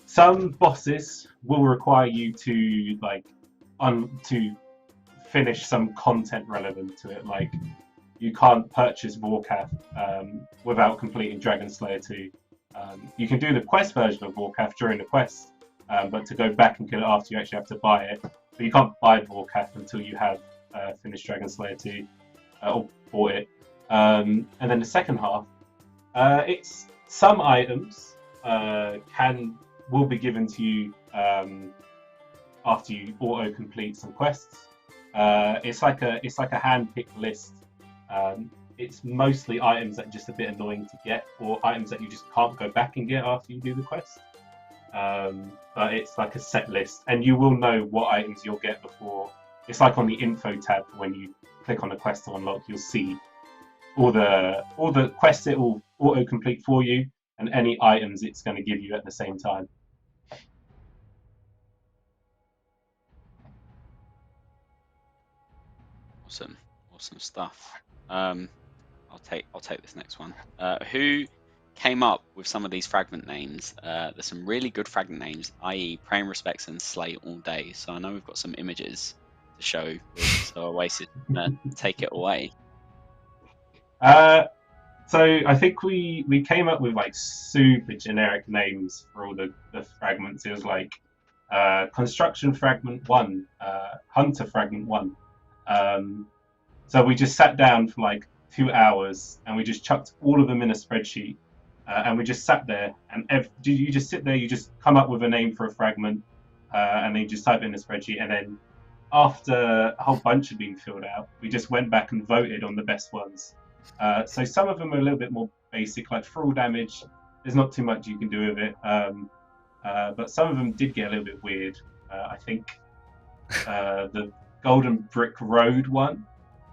Some bosses will require you to to finish some content relevant to it. Like you can't purchase Warcraft without completing Dragon Slayer 2. You can do the quest version of Warcraft during the quest, but to go back and kill it after, you actually have to buy it. But you can't buy Warcraft until you have finished Dragon Slayer 2 or bought it. And then the second half, it's some items will be given to you after you auto complete some quests. It's like a hand-picked list. It's mostly items that are just a bit annoying to get, or items that you just can't go back and get after you do the quest. But it's like a set list, and you will know what items you'll get before. It's like on the info tab when you click on the quest to unlock, you'll see all the quests it will auto complete for you, and any items it's going to give you at the same time. Awesome stuff. I'll take this next one. Who came up with some of these fragment names? There's some really good fragment names, i.e. Pray and Respects and Slay All Day. So I know we've got some images to show, so Oasis take it away. So I think we came up with like super generic names for all the fragments. It was like Construction Fragment 1, Hunter Fragment 1. So we just sat down for like 2 hours and we just chucked all of them in a spreadsheet, and we just sat there and you just sit there, you just come up with a name for a fragment, and then you just type it in a spreadsheet, and then after a whole bunch had been filled out, we just went back and voted on the best ones. So some of them are a little bit more basic, like Thrall Damage. There's not too much you can do with it, but some of them did get a little bit weird. I think the Golden Brick Road one,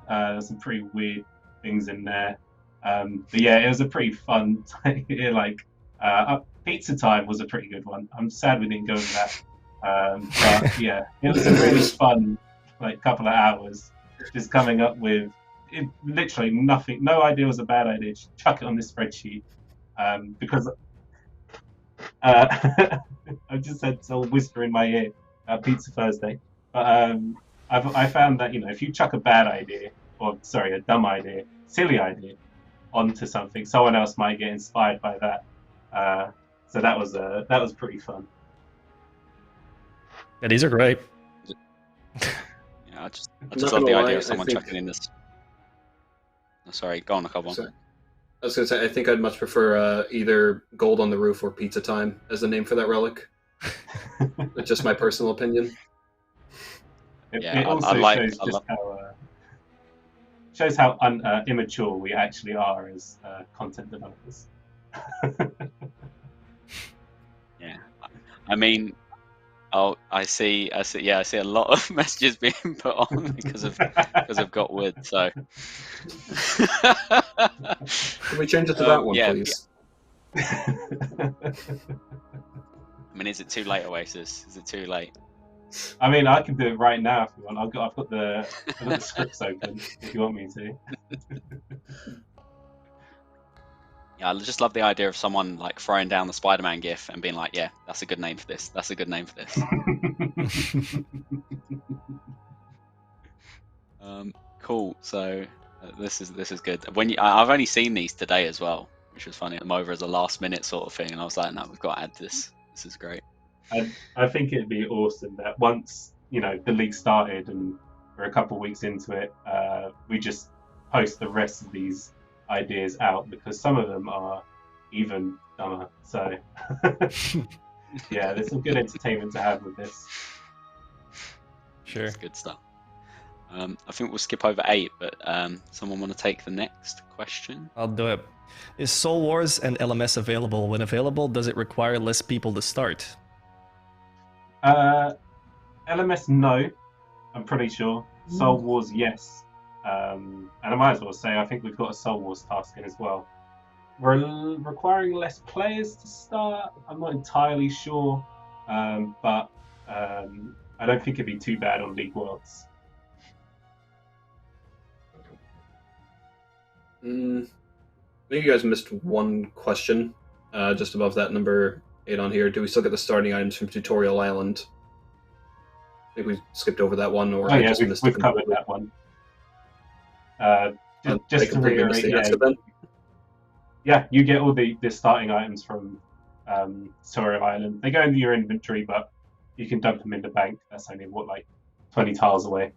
there's some pretty weird things in there. But yeah, it was a pretty fun Pizza Time was a pretty good one. I'm sad we didn't go with that. But yeah, it was a really fun couple of hours just coming up with literally nothing. No idea was a bad idea. Just chuck it on this spreadsheet, because I've just had someone whisper in my ear Pizza Thursday. But I found that if you chuck a bad idea, or sorry, a dumb idea, silly idea, onto something, someone else might get inspired by that. So that was pretty fun. Yeah, these are great. Yeah, I just not love gonna the lie, idea I of someone think- chucking in this. Oh, sorry, go on, Nicole. Sorry. I was gonna say, I think I'd much prefer either Gold on the Roof or Pizza Time as the name for that relic. That's just my personal opinion. Yeah, It I also like- shows I just love- how immature we actually are as content developers. Yeah, I mean, I see a lot of messages being put on because of Got Wood. So, Can we change it to that one, yeah, please? I mean, is it too late, Oasis? Is it too late? I mean, I can do it right now if you want. I've got the scripts open if you want me to. Yeah, I just love the idea of someone like throwing down the Spider-Man GIF and being like, "Yeah, that's a good name for this. That's a good name for this." Cool. So this is good. I've only seen these today as well, which was funny. I'm over as a last minute sort of thing, and I was like, "No, we've got to add this. This is great." I think it'd be awesome that once the league started and we're a couple of weeks into it, we just post the rest of these ideas out, because some of them are even dumber. So yeah, there's some good entertainment to have with this. Sure. It's good stuff. I think we'll skip over 8, but someone want to take the next question? I'll do it. Is Soul Wars and LMS available? When available, does it require less people to start? LMS, no. I'm pretty sure. Soul Wars, yes. And I might as well say I think we've got a Soul Wars task in as well. We're requiring less players to start. I'm not entirely sure, but I don't think it'd be too bad on League Worlds. I think you guys missed one question, just above that number 8 on here. Do we still get the starting items from Tutorial Island? I think we skipped over that one, or Oh I yeah, just missed we've it covered that one. Just to reiterate, you get all the starting items from Tutorial Island. They go into your inventory, but you can dump them in the bank. That's only 20 tiles away.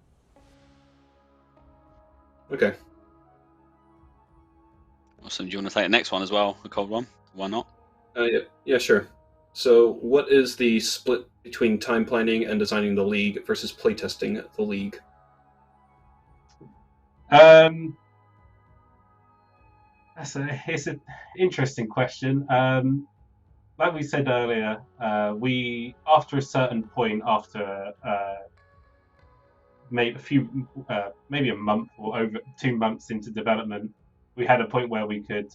Okay. Awesome. Do you want to take the next one as well? A cold one? Why not? Yeah, sure. So, what is the split between time planning and designing the league versus playtesting the league? It's an interesting question. Like we said earlier, we after a certain point, after maybe a month or over 2 months into development, we had a point where we had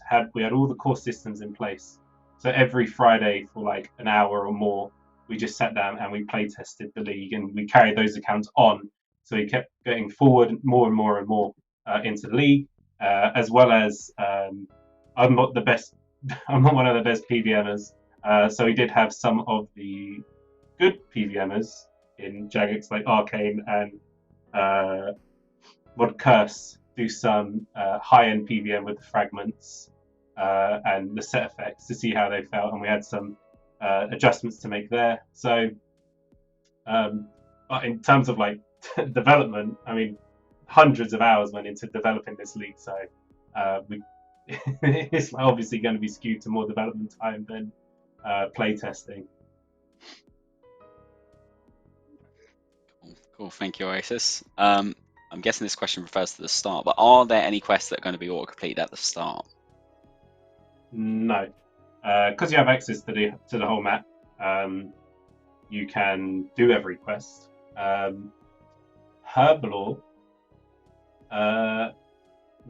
all the core systems in place. So every Friday for like an hour or more, we just sat down and we play tested the league, and we carried those accounts on. So we kept getting forward more and more and more into the league, as well as I'm not the best. I'm not one of the best PVMers. So we did have some of the good PVMers in Jagex, like Arcane and Mod Curse, do some high-end PVM with the fragments and the set effects to see how they felt, and we had some adjustments to make there. So, but in terms of like development, I mean, hundreds of hours went into developing this league, so it's obviously going to be skewed to more development time than playtesting. Cool. Thank you, Oasis. I'm guessing this question refers to the start, but are there any quests that are going to be auto-completed at the start? No, because you have access to the whole map. You can do every quest. Herblore.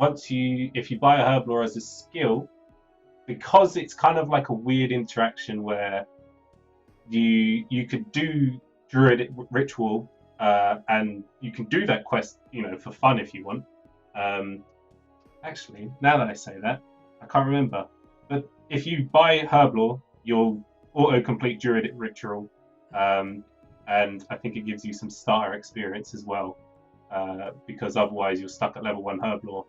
If you buy a Herblore as a skill, because it's kind of like a weird interaction where you could do Druid Ritual, and you can do that quest, for fun if you want. Actually, now that I say that, I can't remember. But if you buy Herblore, you'll auto-complete Druidic Ritual, and I think it gives you some starter experience as well, because otherwise you're stuck at level 1 Herblore,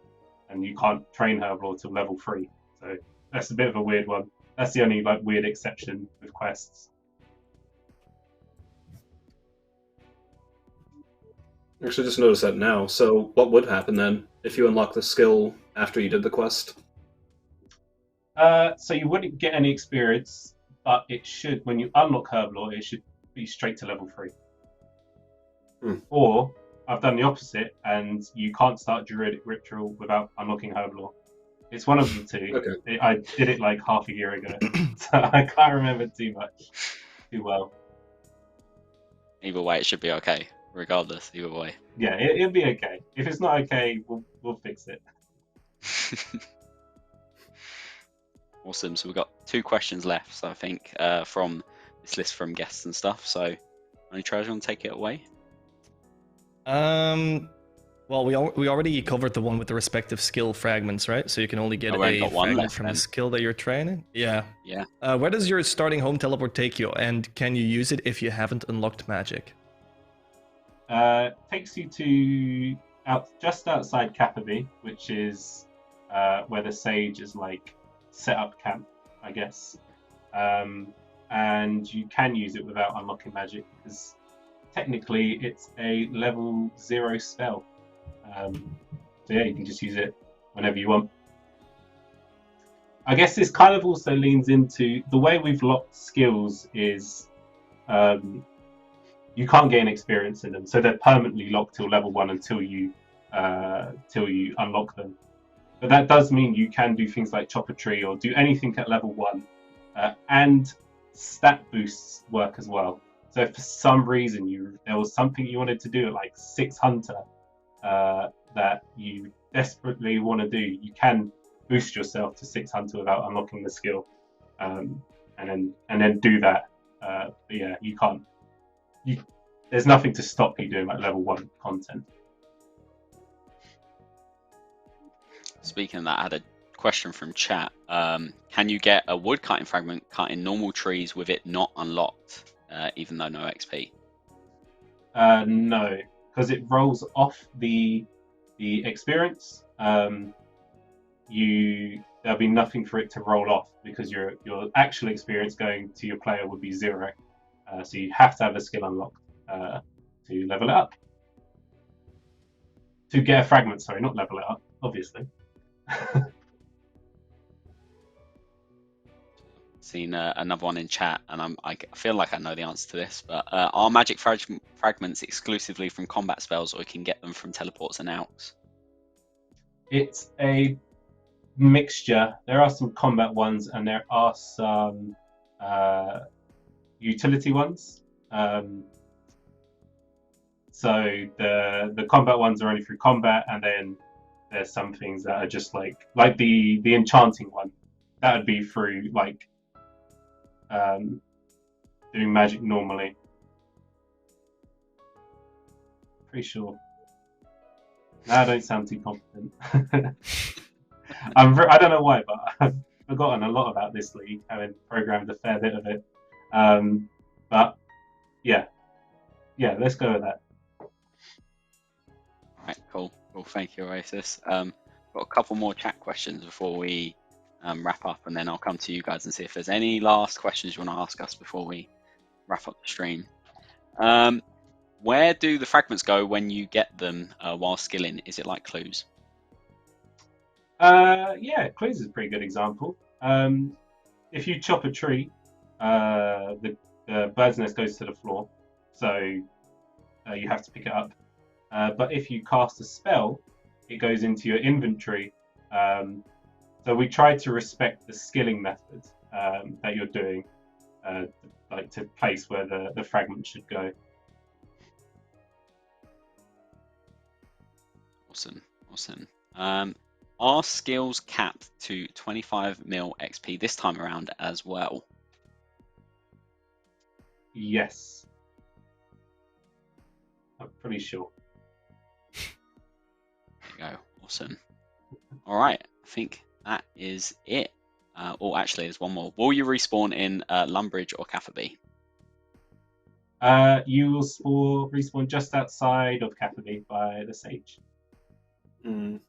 and you can't train Herblore till level 3. So that's a bit of a weird one. That's the only like weird exception with quests. Actually, just noticed that now. So, what would happen then if you unlock the skill after you did the quest? So you wouldn't get any experience, but it should, when you unlock Herblore, it should be straight to level 3. Or I've done the opposite, and you can't start Druidic Ritual without unlocking Herblore. It's one of the two. Okay. I did it like half a year ago, so I can't remember too well. Either way, it should be okay. Regardless, either way. Yeah, it'll be okay. If it's not okay, we'll fix it. Awesome. So we've got 2 questions left. So I think from this list from guests and stuff. So, any tries want to take it away? Well, we already covered the one with the respective skill fragments, right? So you can only get Oh, I a got one fragment left from then. the skill that you're training. Yeah. Yeah. Where does your starting home teleport take you, and can you use it if you haven't unlocked magic? Takes you to just outside Capaby, which is where the sage is like set up camp, I guess. And you can use it without unlocking magic because technically it's a level 0 spell. So yeah, you can just use it whenever you want. I guess this kind of also leans into the way we've locked skills is you can't gain experience in them, so they're permanently locked till level 1 until you unlock them. But that does mean you can do things like chop a tree or do anything at level 1, and stat boosts work as well. So if for some reason there was something you wanted to do at like 6 Hunter that you desperately want to do, you can boost yourself to 6 Hunter without unlocking the skill, and then do that. But yeah, you can't. There's nothing to stop you doing like level 1 content. Speaking of that, I had a question from chat. Can you get a wood cutting fragment cutting normal trees with it not unlocked, even though no XP? No, because it rolls off the experience. There'll be nothing for it to roll off because your actual experience going to your player would be 0. So you have to have a skill unlocked to level it up. To get a fragment, sorry, not level it up, obviously. Seen another one in chat, and I feel like I know the answer to this, but are magic fragments exclusively from combat spells, or you can get them from teleports and alks? It's a mixture. There are some combat ones, and there are some utility ones. So the combat ones are only through combat, and then there's some things that are just like the enchanting one. That would be through like doing magic normally. Pretty sure. No, I don't sound too confident. I don't know why, but I've forgotten a lot about this league, having programmed a fair bit of it. But yeah, let's go with that. All right, cool. Well, thank you, Oasis. Got a couple more chat questions before we wrap up, and then I'll come to you guys and see if there's any last questions you want to ask us before we wrap up the stream. Where do the fragments go when you get them while skilling? Is it like clues? Yeah, clues is a pretty good example. If you chop a tree, the bird's nest goes to the floor, so you have to pick it up. But if you cast a spell, it goes into your inventory. So we try to respect the skilling method that you're doing, like to place where the fragment should go. Awesome. Are skills capped to 25 mil XP this time around as well? Yes. I'm pretty sure. There you go. Awesome. All right. I think that is it. Or actually, there's one more. Will you respawn in Lumbridge or Catherby? You will respawn just outside of Catherby by the Sage. Mm.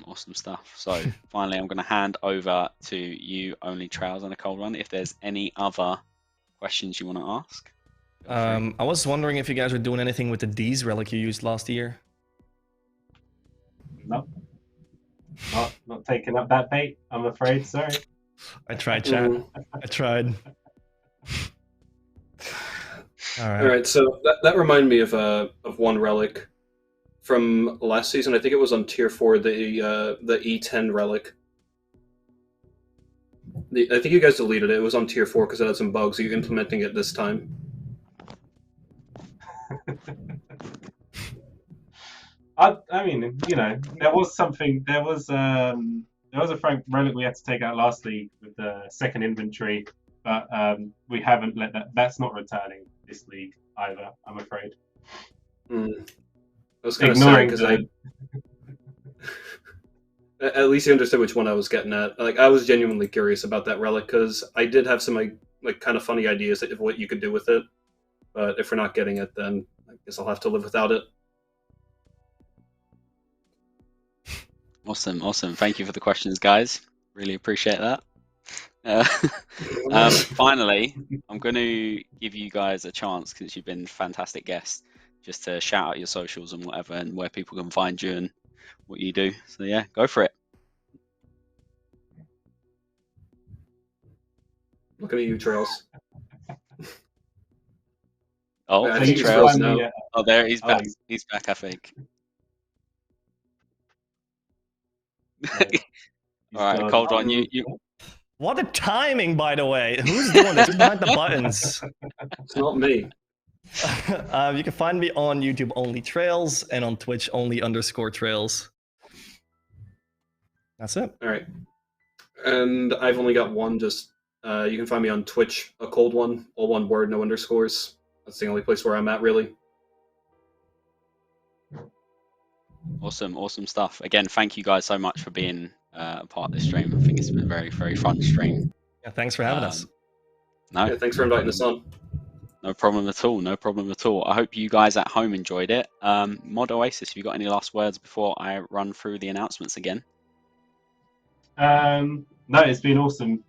Awesome stuff. So finally, I'm going to hand over to you, Only Trails on a Cold Run. If there's any other questions you want to ask. I was wondering if you guys were doing anything with the D's relic you used last year. No. Not taking up that bait, I'm afraid. Sorry. I tried, chat. I tried. All right. So that reminded me of one relic from last season. I think it was on tier 4, the E10 relic. I think you guys deleted it. It was on tier 4 because it had some bugs. Are you implementing it this time? I mean, you know, there was a relic we had to take out last league with the second inventory, but we haven't let that's not returning this league either, I'm afraid. I was kind of sad because at least you understood which one I was getting at. Like, I was genuinely curious about that relic because I did have some like kind of funny ideas of what you could do with it, but if we're not getting it, then I guess I'll have to live without it. Awesome. Thank you for the questions, guys. Really appreciate that. Finally, I'm going to give you guys a chance, since you've been fantastic guests, just to shout out your socials and whatever, and where people can find you and what you do. So yeah, go for it. Looking at you, Trails. Oh, I think Trails now. Oh, there he's back. He's back, I think. All right, Cold Run, you. What a timing, by the way. Who's doing this? Who's behind the buttons? It's not me. You can find me on YouTube Only Trails and on Twitch Only_Trails. That's it. All right. And I've only got one. Just you can find me on Twitch, a cold one, all one word, no underscores. That's the only place where I'm at, really. Awesome stuff. Again, thank you guys so much for being a part of this stream. I think it's been a very, very fun stream. Yeah, thanks for having us. Yeah, thanks for inviting us on. No problem at all. I hope you guys at home enjoyed it. Mod Oasis, have you got any last words before I run through the announcements again? No, it's been awesome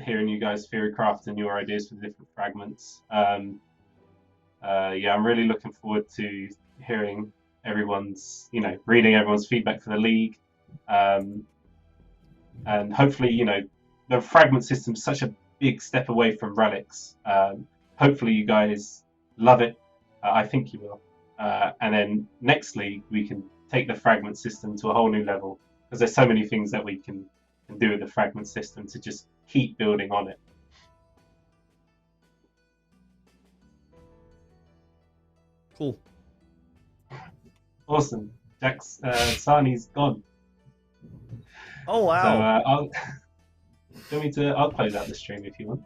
hearing you guys theorycraft and your ideas for the different fragments. Yeah, I'm really looking forward to hearing everyone's, reading everyone's feedback for the league. And hopefully, the fragment system's such a big step away from relics. Hopefully you guys love it. I think you will. And then next league, we can take the fragment system to a whole new level, because there's so many things that we can do with the fragment system to just keep building on it. Cool. Awesome. Jack's Sani's gone. Oh wow. So I'll close out the stream if you want.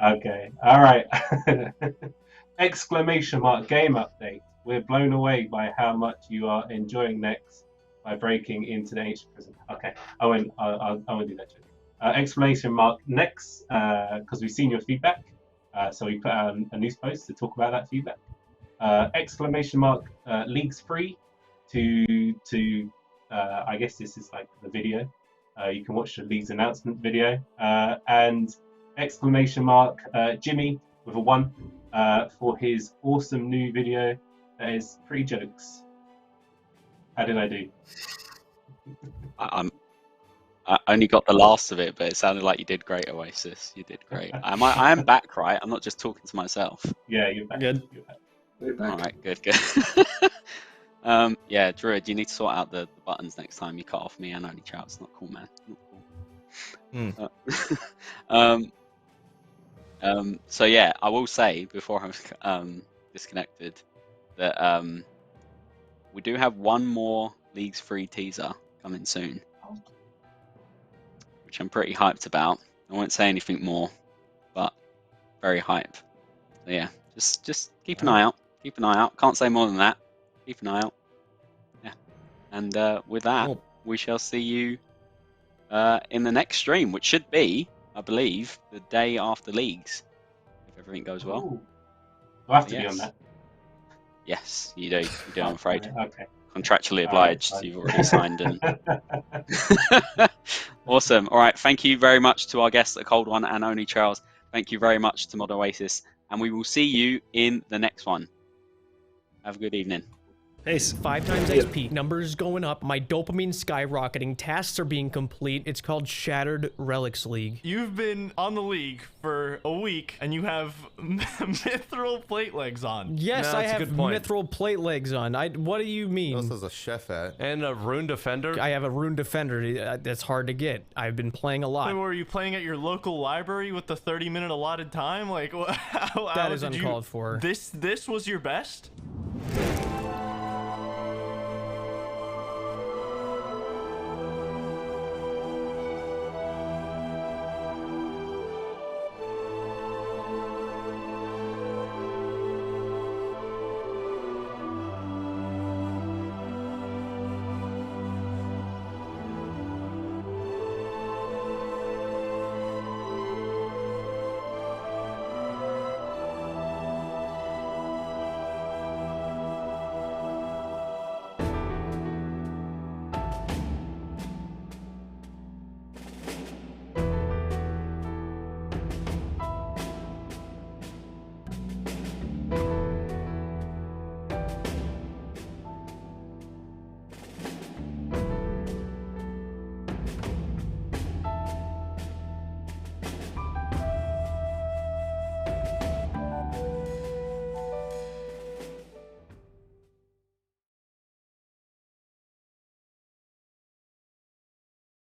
Okay. All right. Exclamation mark game update. We're blown away by how much you are enjoying Next by breaking into the ancient prison. Okay. I won't do that. Exclamation mark Next, because we've seen your feedback. So we put out a news post to talk about that feedback. Exclamation mark leagues free to I guess this is like the video. You can watch the league's announcement video. And exclamation mark Jimmy with a 1 for his awesome new video that is 3 jokes. How did I do? I only got the last of it, but it sounded like you did great, Oasis. You did great. I am back, right? I'm not just talking to myself. Yeah, you're back. Good. You're back. All right, good. Yeah, Druid, you need to sort out the buttons next time. You cut off me and only chat. It's not cool, man. Not cool. So yeah, I will say before I'm disconnected that we do have one more Leagues free teaser coming soon, which I'm pretty hyped about. I won't say anything more, but very hype. So yeah, just keep an eye out. Keep an eye out. Can't say more than that. Keep an eye out. Yeah. And with that, Cool. we shall see you in the next stream, which should be, I believe, the day after leagues, if everything goes well. Ooh. Do I have to be on Yes. that? Yes, you do. You do, I'm afraid. Okay. Contractually All right, obliged. fine. You've already signed and. Awesome. All right. Thank you very much to our guests, the Cold One and Only Charles. Thank you very much to Mod Oasis, and we will see you in the next one. Have a good evening. Peace. 5 times XP, numbers going up, my dopamine skyrocketing, tasks are being complete. It's called Shattered Relics League. You've been on the league for a week, and you have mithril plate legs on. Yes, No, I that's a have good point. mithril plate legs on. What do you mean? This is a chef at. And a rune defender. I have a rune defender. That's hard to get. I've been playing a lot. Wait, were you playing at your local library with the 30-minute allotted time? Like, how That is did you- uncalled for. This was your best?